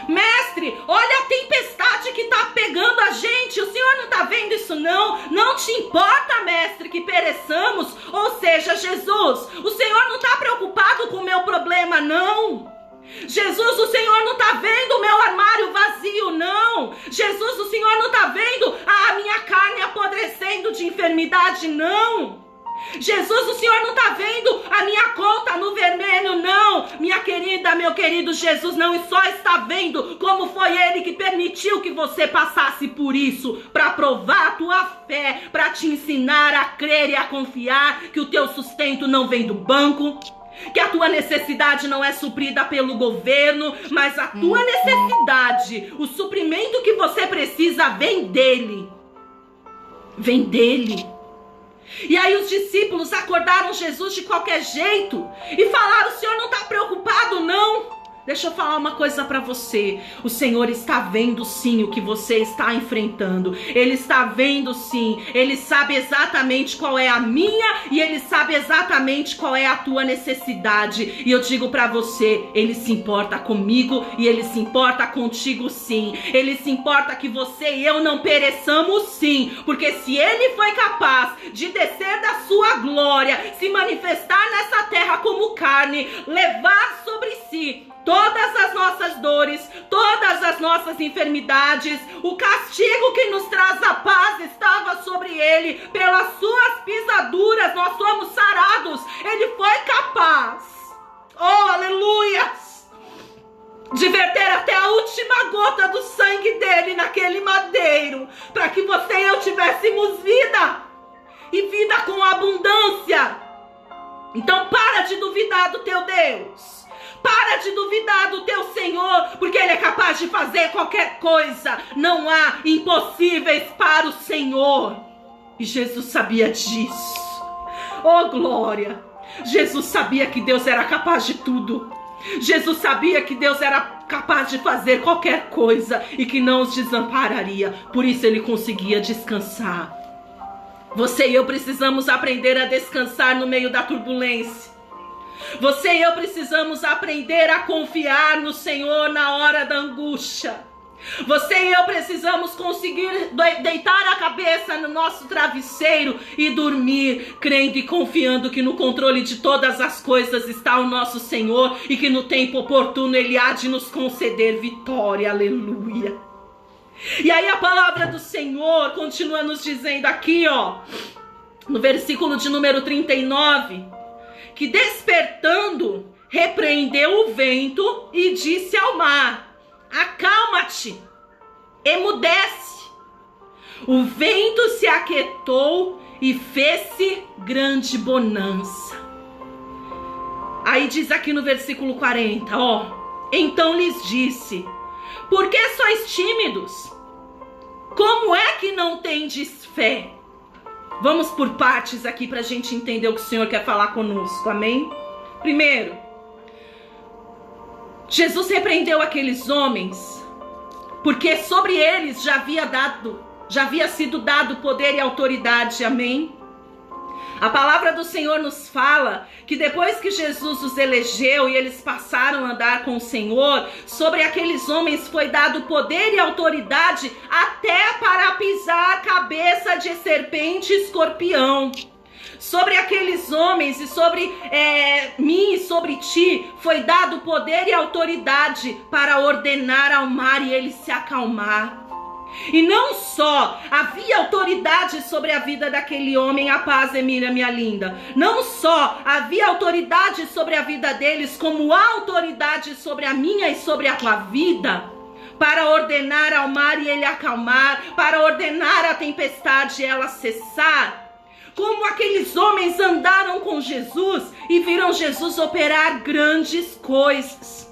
A: Mestre, olha a tempestade que está pegando a gente, o senhor não está vendo isso não? Não te importa, mestre, que pereçamos? Ou seja, Jesus, o senhor não está preocupado com o meu problema, não? Jesus, o senhor não está vendo o meu armário vazio, não? Jesus, o senhor não está vendo a minha carne apodrecendo de enfermidade, não? Jesus, o senhor não está vendo a minha conta no vermelho, não? Minha querida, meu querido, Jesus não só está vendo como foi ele que permitiu que você passasse por isso, para provar a tua fé, para te ensinar a crer e a confiar que o teu sustento não vem do banco, que a tua necessidade não é suprida pelo governo, mas a tua necessidade, o suprimento que você precisa vem dele. Vem dele. E aí os discípulos acordaram Jesus de qualquer jeito e falaram: o senhor não está preocupado, não? Deixa eu falar uma coisa para você. O Senhor está vendo sim o que você está enfrentando. Ele está vendo sim. Ele sabe exatamente qual é a minha e ele sabe exatamente qual é a tua necessidade. E eu digo para você, ele se importa comigo e ele se importa contigo sim. Ele se importa que você e eu não pereçamos sim. Porque se ele foi capaz de descer da sua glória, se manifestar nessa terra como carne, levar sobre si todas as nossas dores, todas as nossas enfermidades, o castigo que nos traz a paz estava sobre ele, pelas suas pisaduras nós somos sarados. Ele foi capaz, oh aleluia, de verter até a última gota do sangue dele naquele madeiro, para que você e eu tivéssemos vida, e vida com abundância. Então para de duvidar do teu Deus. Para de duvidar do teu Senhor, porque Ele é capaz de fazer qualquer coisa. Não há impossíveis para o Senhor. E Jesus sabia disso. Oh, glória! Jesus sabia que Deus era capaz de tudo. Jesus sabia que Deus era capaz de fazer qualquer coisa e que não os desampararia. Por isso Ele conseguia descansar. Você e eu precisamos aprender a descansar no meio da turbulência. Você e eu precisamos aprender a confiar no Senhor na hora da angústia. Você e eu precisamos conseguir deitar a cabeça no nosso travesseiro e dormir, crendo e confiando que no controle de todas as coisas está o nosso Senhor e que no tempo oportuno Ele há de nos conceder vitória. Aleluia. E aí a palavra do Senhor continua nos dizendo aqui, ó, no versículo de número 39, que despertando, repreendeu o vento e disse ao mar: acalma-te, emudece. O vento se aquietou e fez-se grande bonança. Aí diz aqui no versículo 40, ó, então lhes disse: por que sois tímidos? Como é que não tendes fé? Vamos por partes aqui para a gente entender o que o Senhor quer falar conosco, amém? Primeiro, Jesus repreendeu aqueles homens porque sobre eles já havia sido dado poder e autoridade, amém? A palavra do Senhor nos fala que depois que Jesus os elegeu e eles passaram a andar com o Senhor, sobre aqueles homens foi dado poder e autoridade até para pisar cabeça de serpente e escorpião. Sobre aqueles homens e sobre mim e sobre ti foi dado poder e autoridade para ordenar ao mar e ele se acalmar. E não só havia autoridade sobre a vida daquele homem, a paz, Emília, minha linda. Não só havia autoridade sobre a vida deles, como há autoridade sobre a minha e sobre a tua vida, para ordenar ao mar e ele acalmar, para ordenar a tempestade e ela cessar. Como aqueles homens andaram com Jesus e viram Jesus operar grandes coisas.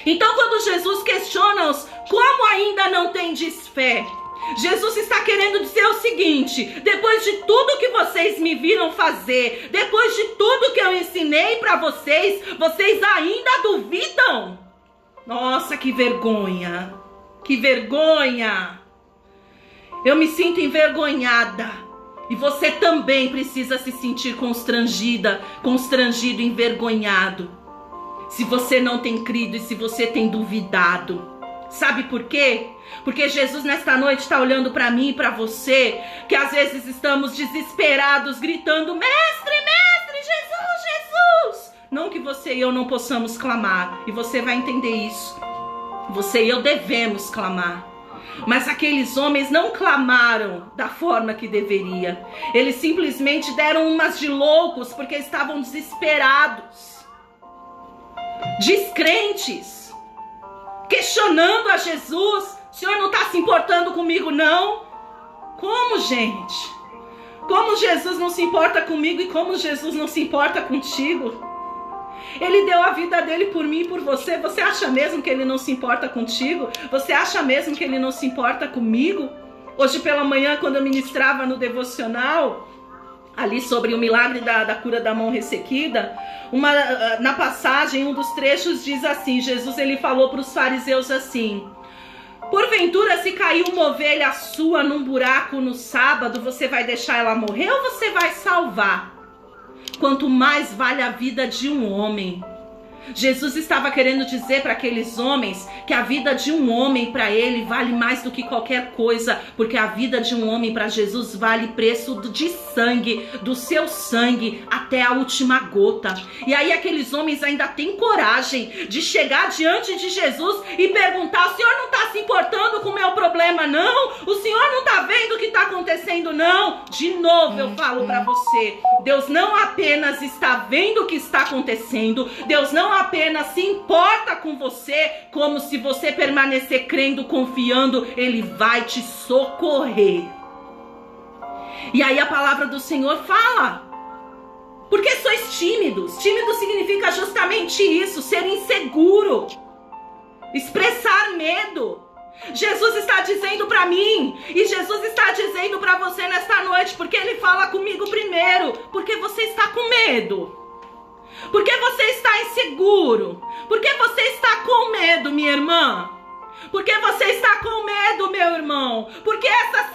A: Então, quando Jesus questiona-os, como ainda não tendes fé? Jesus está querendo dizer o seguinte: depois de tudo que vocês me viram fazer, depois de tudo que eu ensinei para vocês, vocês ainda duvidam? Nossa, que vergonha! Que vergonha! Eu me sinto envergonhada. E você também precisa se sentir constrangida, constrangido, envergonhado. Se você não tem crido e se você tem duvidado. Sabe por quê? Porque Jesus nesta noite está olhando para mim e para você, que às vezes estamos desesperados, gritando: mestre, mestre, Jesus, Jesus. Não que você e eu não possamos clamar, e você vai entender isso. Você e eu devemos clamar. Mas aqueles homens não clamaram da forma que deveria. Eles simplesmente deram umas de loucos porque estavam desesperados, descrentes, questionando a Jesus: o Senhor não está se importando comigo não? Como, gente? Como Jesus não se importa comigo e como Jesus não se importa contigo? Ele deu a vida dele por mim e por você. Você acha mesmo que ele não se importa contigo? Você acha mesmo que ele não se importa comigo? Hoje pela manhã, quando eu ministrava no devocional, ali sobre o milagre da cura da mão ressequida, na passagem, um dos trechos diz assim: Jesus ele falou para os fariseus assim: porventura se caiu uma ovelha sua num buraco no sábado, você vai deixar ela morrer ou você vai salvar? Quanto mais vale a vida de um homem. Jesus estava querendo dizer para aqueles homens que a vida de um homem para ele vale mais do que qualquer coisa, porque a vida de um homem para Jesus vale preço de sangue, do seu sangue até a última gota. E aí aqueles homens ainda têm coragem de chegar diante de Jesus e perguntar: o Senhor não está se importando com o meu problema não? O Senhor não está vendo o que está acontecendo não? De novo eu falo para você, Deus não apenas está vendo o que está acontecendo, Deus não apenas se importa com você, como se você permanecer crendo, confiando, Ele vai te socorrer. E aí a palavra do Senhor fala: Porque sois tímidos. Tímido significa justamente isso, ser inseguro, expressar medo. Jesus está dizendo para mim, e Jesus está dizendo para você nesta noite, porque Ele fala comigo primeiro, porque você está com medo, porque você está inseguro, porque você está com medo, minha irmã, porque você está com medo, meu irmão, porque essa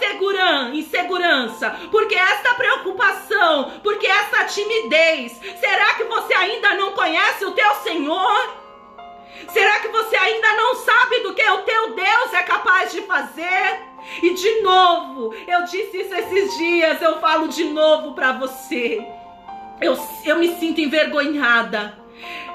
A: insegurança, porque essa preocupação, porque essa timidez, será que você ainda não conhece o teu Senhor? Será que você ainda não sabe do que o teu Deus é capaz de fazer? E de novo, eu disse isso esses dias, eu falo de novo para você. Eu me sinto envergonhada.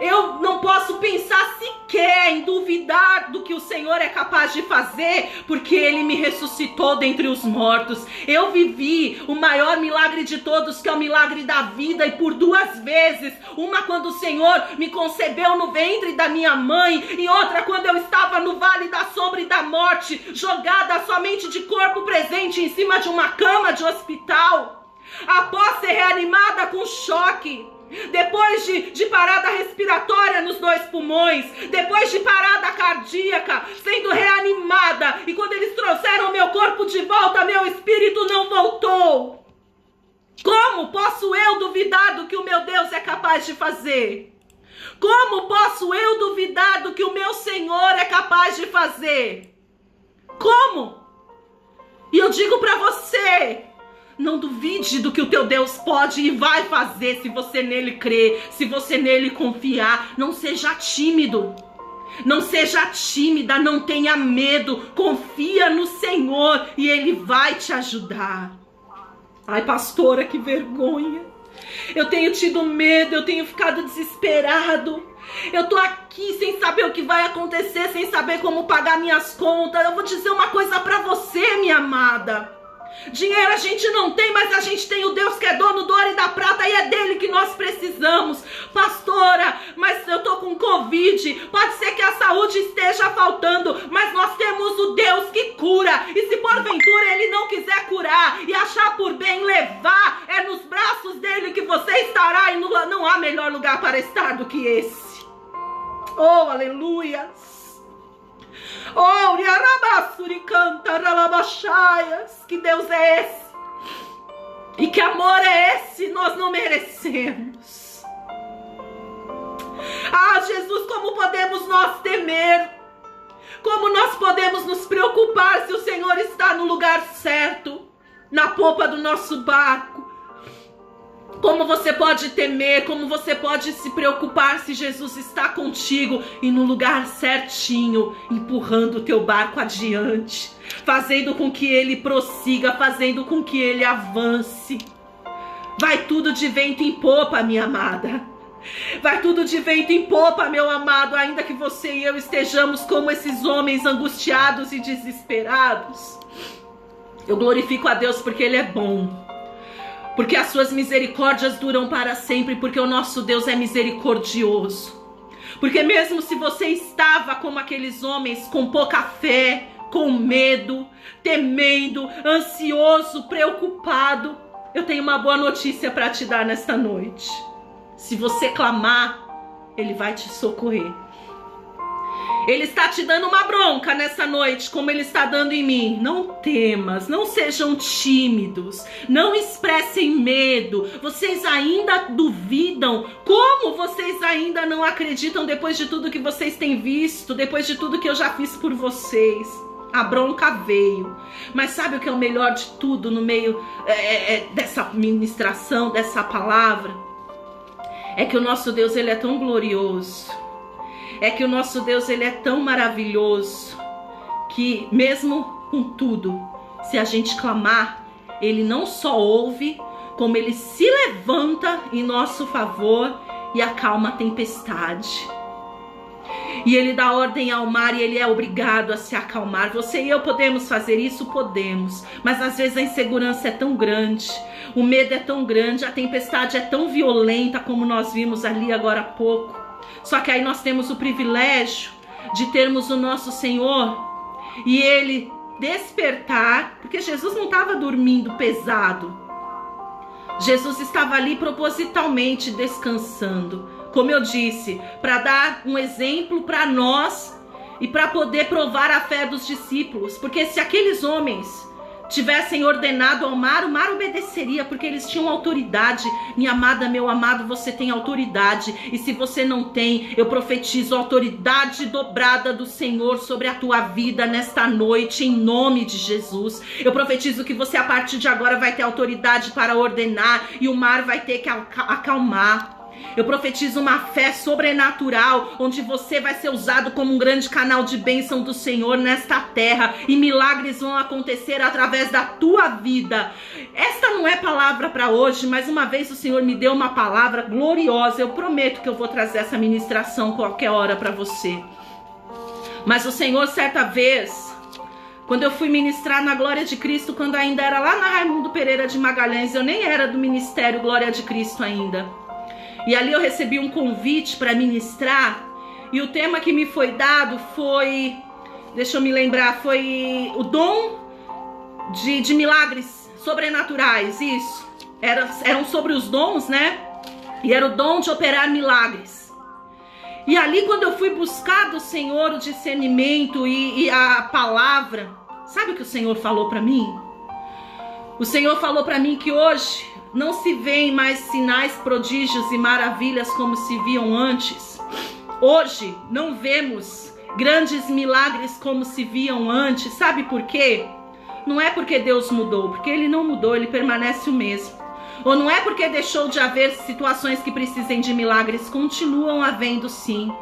A: Eu não posso pensar sequer em duvidar do que o Senhor é capaz de fazer, porque Ele me ressuscitou dentre os mortos. Eu vivi o maior milagre de todos, que é o milagre da vida, e por 2 vezes. Uma quando o Senhor me concebeu no ventre da minha mãe, e outra quando eu estava no vale da sombra e da morte, jogada somente de corpo presente em cima de uma cama de hospital, após ser reanimada com choque. Depois de parada respiratória nos 2 pulmões, depois de parada cardíaca, sendo reanimada, e quando eles trouxeram meu corpo de volta, meu espírito não voltou. Como posso eu duvidar do que o meu Deus é capaz de fazer? Como posso eu duvidar do que o meu Senhor é capaz de fazer? Como? E eu digo para você, não duvide do que o teu Deus pode e vai fazer, se você nele crer, se você nele confiar. Não seja tímido, não seja tímida, não tenha medo, confia no Senhor e Ele vai te ajudar. Ai, pastora, que vergonha. Eu tenho tido medo, eu tenho ficado desesperado. Eu tô aqui sem saber o que vai acontecer, sem saber como pagar minhas contas. Eu vou dizer uma coisa pra você, minha amada. Dinheiro a gente não tem, mas a gente tem o Deus que é dono do ouro e da prata, e é dele que nós precisamos. Pastora, mas eu tô com Covid, pode ser que a saúde esteja faltando, mas nós temos o Deus que cura, e se porventura Ele não quiser curar e achar por bem levar, é nos braços dele que você estará, e não há melhor lugar para estar do que esse. Oh, aleluia! Oh, que Deus é esse? E que amor é esse? Nós não merecemos. Ah, Jesus, como podemos nós temer? Como nós podemos nos preocupar se o Senhor está no lugar certo, na popa do nosso barco? Como você pode temer, como você pode se preocupar se Jesus está contigo e no lugar certinho, empurrando o teu barco adiante, fazendo com que ele prossiga, fazendo com que ele avance. Vai tudo de vento em popa, minha amada. Vai tudo de vento em popa, meu amado, ainda que você e eu estejamos como esses homens angustiados e desesperados. Eu glorifico a Deus porque Ele é bom. Porque as suas misericórdias duram para sempre, porque o nosso Deus é misericordioso. Porque mesmo se você estava como aqueles homens, com pouca fé, com medo, temendo, ansioso, preocupado, eu tenho uma boa notícia para te dar nesta noite. Se você clamar, Ele vai te socorrer. Ele está te dando uma bronca nessa noite, como Ele está dando em mim. Não temas, não sejam tímidos, não expressem medo. Vocês ainda duvidam? Como vocês ainda não acreditam depois de tudo que vocês têm visto, depois de tudo que eu já fiz por vocês? A bronca veio. Mas sabe o que é o melhor de tudo no meio dessa ministração, dessa palavra? É que o nosso Deus, Ele é tão glorioso. É que o nosso Deus, Ele é tão maravilhoso, que mesmo com tudo, se a gente clamar, Ele não só ouve, como Ele se levanta em nosso favor e acalma a tempestade. E Ele dá ordem ao mar e Ele é obrigado a se acalmar. Você e eu podemos fazer isso? Podemos. Mas às vezes a insegurança é tão grande, o medo é tão grande, a tempestade é tão violenta, como nós vimos ali agora há pouco. Só que aí nós temos o privilégio de termos o nosso Senhor e Ele despertar, porque Jesus não estava dormindo pesado. Jesus estava ali propositalmente descansando, como eu disse, para dar um exemplo para nós e para poder provar a fé dos discípulos. Porque se aqueles homens tivessem ordenado ao mar, o mar obedeceria, porque eles tinham autoridade. Minha amada, meu amado, você tem autoridade. E se você não tem, eu profetizo a autoridade dobrada do Senhor sobre a tua vida nesta noite, em nome de Jesus. Eu profetizo que você a partir de agora vai ter autoridade para ordenar e o mar vai ter que acalmar. Eu profetizo uma fé sobrenatural, onde você vai ser usado como um grande canal de bênção do Senhor nesta terra, e milagres vão acontecer através da tua vida. Esta não é palavra para hoje, mas uma vez o Senhor me deu uma palavra gloriosa. Eu prometo que eu vou trazer essa ministração qualquer hora para você. Mas o Senhor, certa vez, quando eu fui ministrar na Glória de Cristo, quando ainda era lá na Raimundo Pereira de Magalhães, eu nem era do Ministério Glória de Cristo ainda. E ali eu recebi um convite para ministrar, e o tema que me foi dado foi, deixa eu me lembrar, foi o dom de milagres sobrenaturais, isso. Eram sobre os dons, né? E era o dom de operar milagres. E ali, quando eu fui buscar do Senhor o discernimento e a palavra, sabe o que o Senhor falou para mim? O Senhor falou para mim que hoje não se veem mais sinais, prodígios e maravilhas como se viam antes. Hoje não vemos grandes milagres como se viam antes. Sabe por quê? Não é porque Deus mudou, porque Ele não mudou, Ele permanece o mesmo. Ou não é porque deixou de haver situações que precisem de milagres, continuam havendo sim.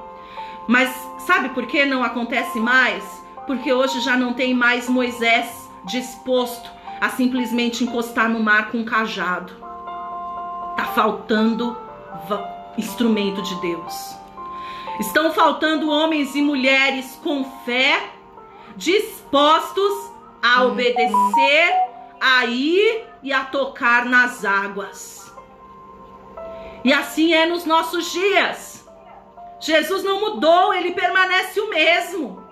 A: Mas sabe por que não acontece mais? Porque hoje já não tem mais Moisés disposto a simplesmente encostar no mar com um cajado. Tá faltando instrumento de Deus. Estão faltando homens e mulheres com fé, dispostos a obedecer, a ir e a tocar nas águas. E assim é nos nossos dias. Jesus não mudou, Ele permanece o mesmo.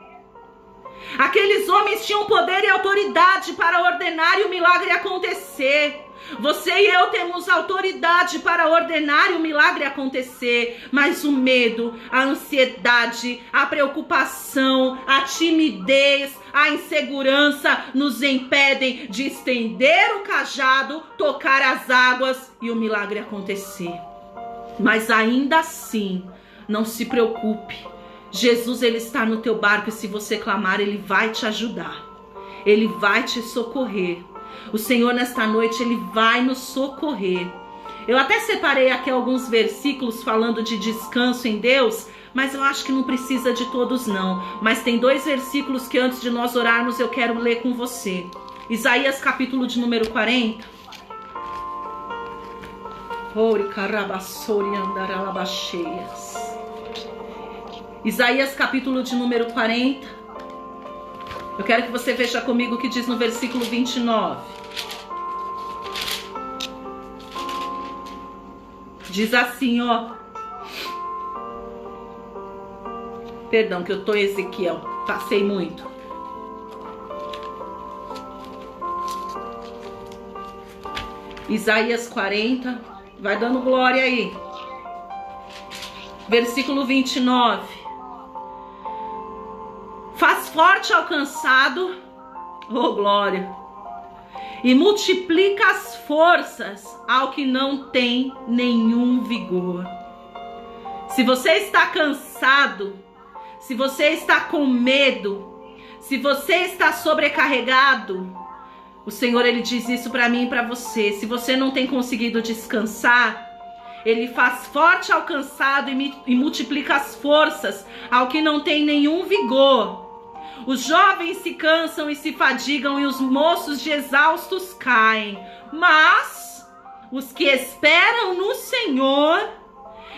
A: Aqueles homens tinham poder e autoridade para ordenar e o milagre acontecer. Você e eu temos autoridade para ordenar e o milagre acontecer. Mas o medo, a ansiedade, a preocupação, a timidez, a insegurança nos impedem de estender o cajado, tocar as águas e o milagre acontecer. Mas ainda assim, não se preocupe. Jesus, Ele está no teu barco, e se você clamar, Ele vai te ajudar. Ele vai te socorrer. O Senhor nesta noite, Ele vai nos socorrer. Eu até separei aqui alguns versículos falando de descanso em Deus, mas eu acho que não precisa de todos não. Mas tem 2 versículos que antes de nós orarmos eu quero ler com você. Isaías capítulo de número 40. Isaías capítulo de número 40. Eu quero que você veja comigo o que diz no versículo 29. Diz assim, ó. Perdão, que eu tô Ezequiel. Passei muito. Isaías 40. Vai dando glória aí. Versículo 29. Faz forte ao cansado, oh glória, e multiplica as forças ao que não tem nenhum vigor. Se você está cansado, se você está com medo, se você está sobrecarregado, o Senhor, Ele diz isso para mim e para você. Se você não tem conseguido descansar, Ele faz forte ao cansado e multiplica as forças ao que não tem nenhum vigor. Os jovens se cansam e se fadigam, e os moços de exaustos caem. Mas os que esperam no Senhor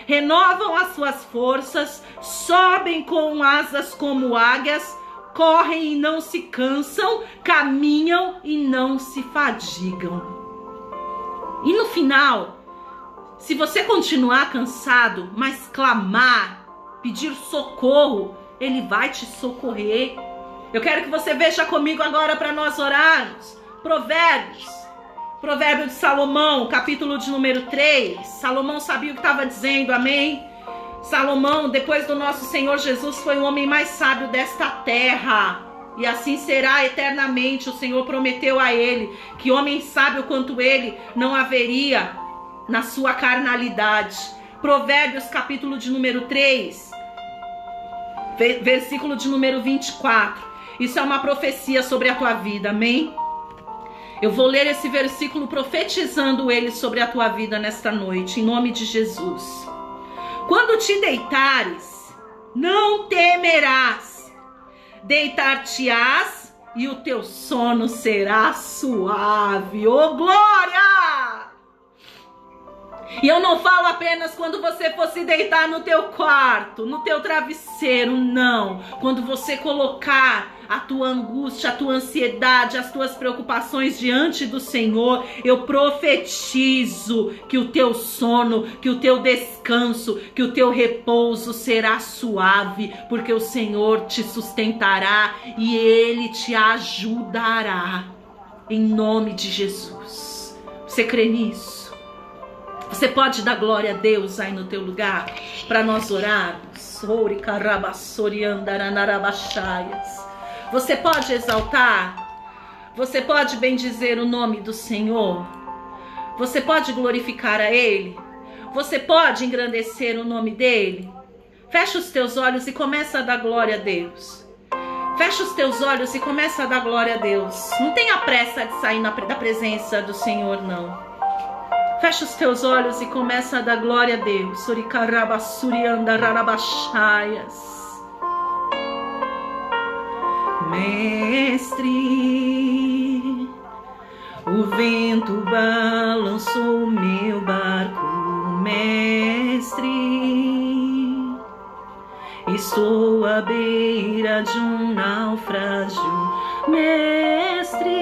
A: renovam as suas forças, sobem com asas como águias, correm e não se cansam, caminham e não se fadigam. E no final, se você continuar cansado, mas clamar, pedir socorro, Ele vai te socorrer. Eu quero que você veja comigo agora para nós orarmos. Provérbios, Provérbio de Salomão, capítulo de número 3. Salomão sabia o que estava dizendo, amém? Salomão, depois do nosso Senhor Jesus, foi o homem mais sábio desta terra. E assim será eternamente. O Senhor prometeu a ele que homem sábio quanto ele não haveria na sua carnalidade. Provérbios, capítulo de número 3, versículo de número 24. Isso é uma profecia sobre a tua vida, amém? Eu vou ler esse versículo profetizando ele sobre a tua vida nesta noite, em nome de Jesus. Quando te deitares, não temerás, deitar-te-ás e o teu sono será suave. Oh, glória! E eu não falo apenas quando você for se deitar no teu quarto, no teu travesseiro, não. Quando você colocar a tua angústia, a tua ansiedade, as tuas preocupações diante do Senhor, eu profetizo que o teu sono, que o teu descanso, que o teu repouso será suave, porque o Senhor te sustentará e Ele te ajudará, em nome de Jesus. Você crê nisso? Você pode dar glória a Deus aí no teu lugar para nós orarmos? Você pode exaltar? Você pode bendizer o nome do Senhor? Você pode glorificar a Ele? Você pode engrandecer o nome dEle? Fecha os teus olhos e começa a dar glória a Deus. Fecha os teus olhos e começa a dar glória a Deus. Não tenha pressa de sair da presença do Senhor, não. Fecha os teus olhos e começa a dar glória a Deus. Mestre, o vento balançou meu barco. Mestre, estou à beira de um naufrágio. Mestre,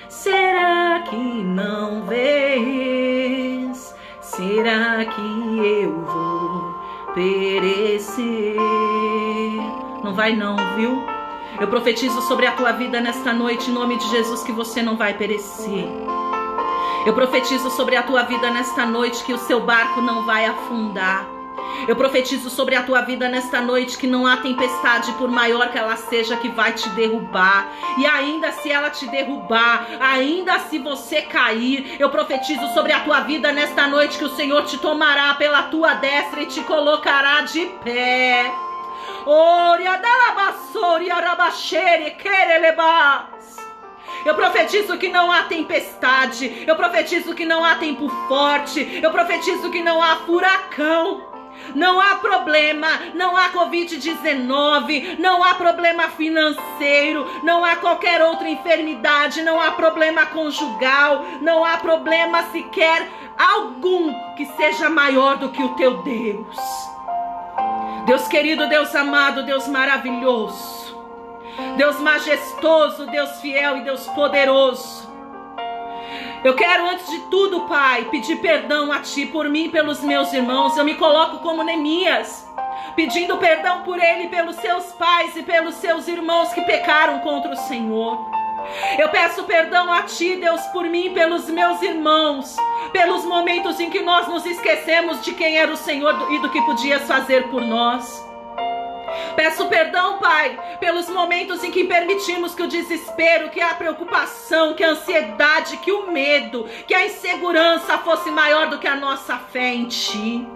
A: será que não vês? Será que eu vou perecer? Não vai não, viu? Eu profetizo sobre a tua vida nesta noite, em nome de Jesus, que você não vai perecer. Eu profetizo sobre a tua vida nesta noite que o seu barco não vai afundar. Eu profetizo sobre a tua vida nesta noite que não há tempestade, por maior que ela seja, que vai te derrubar. E ainda se ela te derrubar, ainda se você cair, eu profetizo sobre a tua vida nesta noite que o Senhor te tomará pela tua destra e te colocará de pé. Eu profetizo que não há tempestade, eu profetizo que não há tempo forte, eu profetizo que não há furacão, não há problema, não há Covid-19, não há problema financeiro, não há qualquer outra enfermidade, não há problema conjugal, não há problema sequer algum que seja maior do que o teu Deus. Deus querido, Deus amado, Deus maravilhoso, Deus majestoso, Deus fiel e Deus poderoso. Eu quero, antes de tudo, Pai, pedir perdão a Ti por mim e pelos meus irmãos. Eu me coloco como Neemias, pedindo perdão por ele, pelos seus pais e pelos seus irmãos que pecaram contra o Senhor. Eu peço perdão a Ti, Deus, por mim e pelos meus irmãos, pelos momentos em que nós nos esquecemos de quem era o Senhor e do que podias fazer por nós. Peço perdão, Pai, pelos momentos em que permitimos que o desespero, que a preocupação, que a ansiedade, que o medo, que a insegurança fosse maior do que a nossa fé em Ti.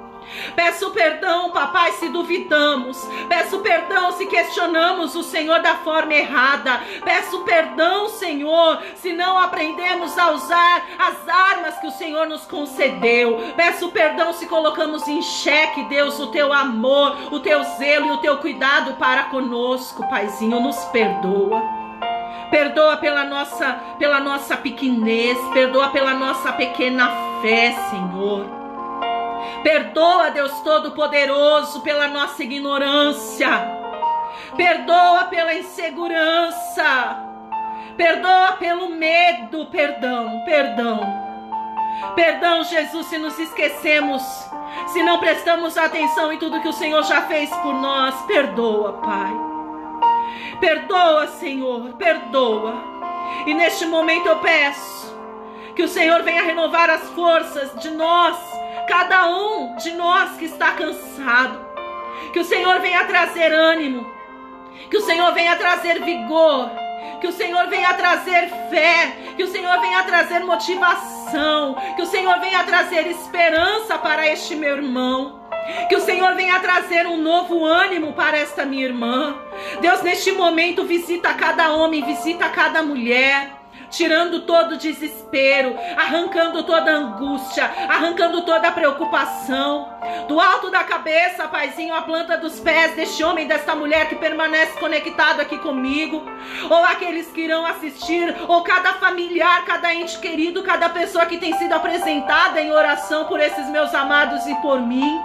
A: Peço perdão, papai, se duvidamos. Peço perdão se questionamos o Senhor da forma errada. Peço perdão, Senhor, se não aprendemos a usar as armas que o Senhor nos concedeu. Peço perdão se colocamos em xeque, Deus, o Teu amor, o Teu zelo e o Teu cuidado para conosco. Paizinho, nos perdoa. Perdoa pela nossa pequenez. Perdoa pela nossa pequena fé, Senhor. Perdoa, Deus Todo-Poderoso, pela nossa ignorância. Perdoa pela insegurança. Perdoa pelo medo. Perdão. Perdão, Jesus, se nos esquecemos, se não prestamos atenção em tudo que o Senhor já fez por nós. Perdoa, Pai. Perdoa, Senhor, perdoa. E neste momento eu peço que o Senhor venha renovar as forças de nós, cada um de nós que está cansado. Que o Senhor venha trazer ânimo, que o Senhor venha trazer vigor, que o Senhor venha trazer fé, que o Senhor venha trazer motivação, que o Senhor venha trazer esperança para este meu irmão, que o Senhor venha trazer um novo ânimo para esta minha irmã. Deus, neste momento visita cada homem, visita cada mulher, tirando todo o desespero, arrancando toda a angústia, arrancando toda a preocupação. Do alto da cabeça, Paizinho, a planta dos pés deste homem, desta mulher que permanece conectado aqui comigo, ou aqueles que irão assistir, ou cada familiar, cada ente querido, cada pessoa que tem sido apresentada em oração por esses meus amados e por mim.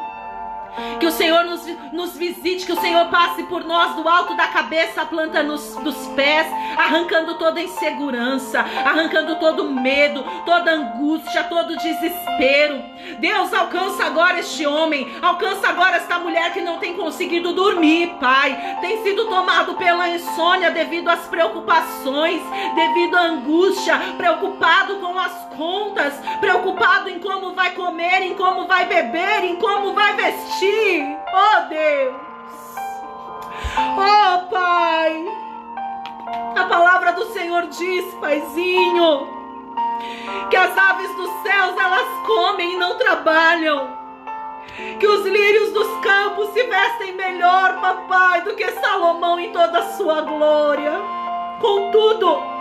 A: Que o Senhor nos visite, que o Senhor passe por nós do alto da cabeça, a planta dos pés, arrancando toda insegurança, arrancando todo medo, toda angústia, todo desespero. Deus, alcança agora este homem, alcança agora esta mulher que não tem conseguido dormir, Pai. Tem sido tomado pela insônia devido às preocupações, devido à angústia, preocupado com as contas, preocupado em como vai comer, em como vai beber, em como vai vestir. Oh Deus, oh Pai, a palavra do Senhor diz, Paizinho, que as aves dos céus elas comem e não trabalham, que os lírios dos campos se vestem melhor, papai, do que Salomão em toda a sua glória. Contudo,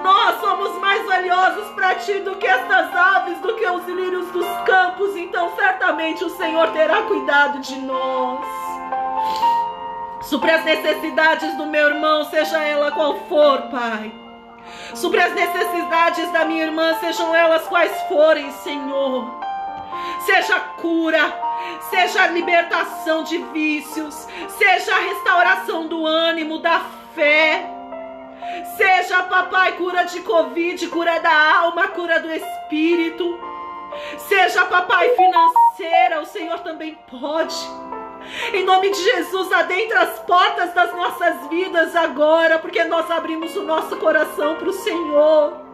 A: nós somos mais valiosos para ti do que estas aves, do que os lírios dos campos. Então certamente o Senhor terá cuidado de nós. Supre as necessidades do meu irmão, seja ela qual for, Pai. Supre as necessidades da minha irmã, sejam elas quais forem, Senhor. Seja cura, seja libertação de vícios, seja a restauração do ânimo, da fé. Seja, papai, cura de Covid, cura da alma, cura do espírito. Seja, papai, financeira, o Senhor também pode. Em nome de Jesus, adentra as portas das nossas vidas agora, porque nós abrimos o nosso coração para o Senhor.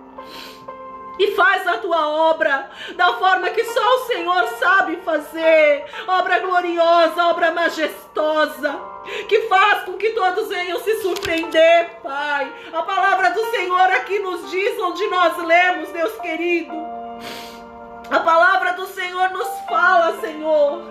A: E faz a tua obra da forma que só o Senhor sabe fazer. Obra gloriosa, obra majestosa, que faz com que todos venham se surpreender, Pai. A palavra do Senhor aqui nos diz, onde nós lemos, Deus querido. A palavra do Senhor nos fala, Senhor,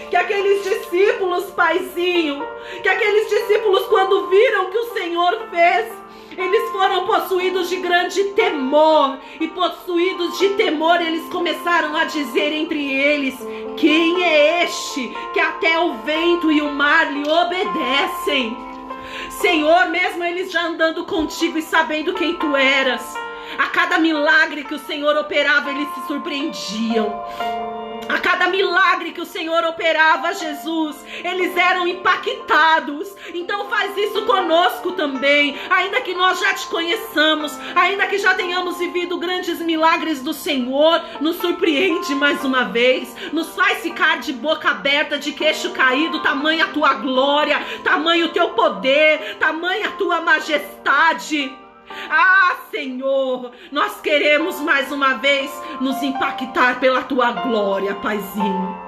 A: que aqueles discípulos, Paizinho, que aqueles discípulos, quando viram o que o Senhor fez, eles foram possuídos de grande temor. E possuídos de temor, eles começaram a dizer entre eles: quem é este que até o vento e o mar lhe obedecem? Senhor, mesmo eles já andando contigo e sabendo quem tu eras, a cada milagre que o Senhor operava, eles se surpreendiam. A cada milagre que o Senhor operava, Jesus, eles eram impactados. Então faz isso conosco também. Ainda que nós já te conheçamos, ainda que já tenhamos vivido grandes milagres do Senhor, nos surpreende mais uma vez. Nos faz ficar de boca aberta, de queixo caído. Tamanha a tua glória, tamanho o teu poder, tamanha a tua majestade. Ah, Senhor, nós queremos mais uma vez nos impactar pela tua glória, Paizinho.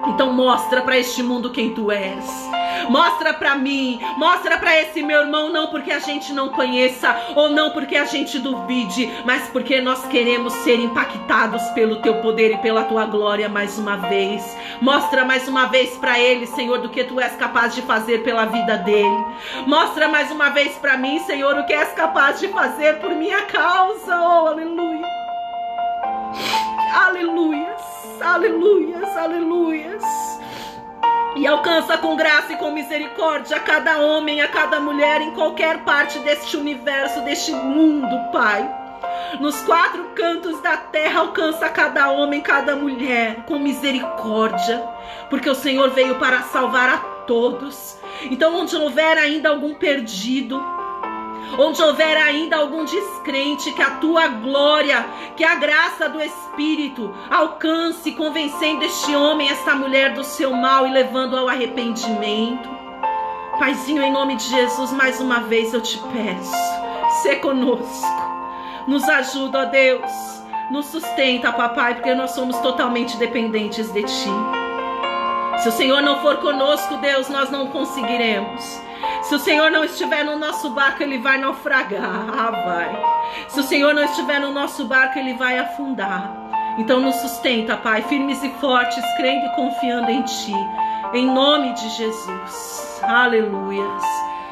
A: Então mostra para este mundo quem tu és. Mostra para mim, mostra para esse meu irmão, não porque a gente não conheça ou não porque a gente duvide, mas porque nós queremos ser impactados pelo teu poder e pela tua glória mais uma vez. Mostra mais uma vez para ele, Senhor, do que tu és capaz de fazer pela vida dele. Mostra mais uma vez para mim, Senhor, o que és capaz de fazer por minha causa. Oh, aleluia. Aleluias, aleluias, aleluias. E alcança com graça e com misericórdia a cada homem, a cada mulher, em qualquer parte deste universo, deste mundo, Pai. Nos quatro cantos da terra, alcança cada homem, cada mulher, com misericórdia, porque o Senhor veio para salvar a todos. Então, onde houver ainda algum perdido, onde houver ainda algum descrente, que a tua glória, que a graça do Espírito alcance, convencendo este homem, esta mulher do seu mal e levando ao arrependimento. Paizinho, em nome de Jesus, mais uma vez eu te peço, ser conosco. Nos ajuda, ó Deus. Nos sustenta, papai, porque nós somos totalmente dependentes de ti. Se o Senhor não for conosco, Deus, nós não conseguiremos. Se o Senhor não estiver no nosso barco, ele vai naufragar. Vai. Se o Senhor não estiver no nosso barco, ele vai afundar. Então nos sustenta, Pai, firmes e fortes, crendo e confiando em ti. Em nome de Jesus. Aleluias.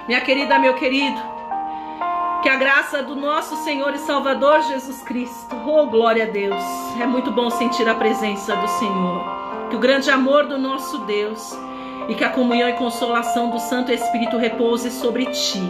A: Minha querida, meu querido, que a graça do nosso Senhor e Salvador Jesus Cristo, oh glória a Deus, é muito bom sentir a presença do Senhor. Que o grande amor do nosso Deus e que a comunhão e consolação do Santo Espírito repouse sobre ti.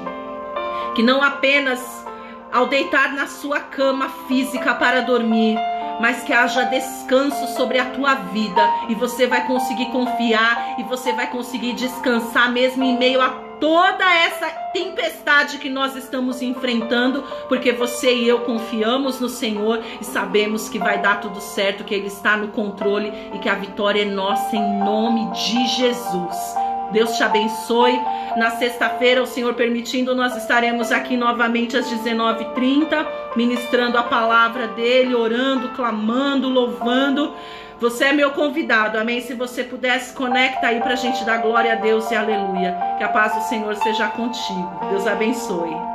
A: Que não apenas ao deitar na sua cama física para dormir, mas que haja descanso sobre a tua vida e você vai conseguir confiar e você vai conseguir descansar mesmo em meio a toda essa tempestade que nós estamos enfrentando, porque você e eu confiamos no Senhor e sabemos que vai dar tudo certo, que Ele está no controle e que a vitória é nossa em nome de Jesus. Deus te abençoe. Na sexta-feira, o Senhor permitindo, nós estaremos aqui novamente às 19h30, ministrando a palavra dEle, orando, clamando, louvando. Você é meu convidado, amém? Se você pudesse, conecta aí pra gente dar glória a Deus e aleluia. Que a paz do Senhor seja contigo. Deus abençoe.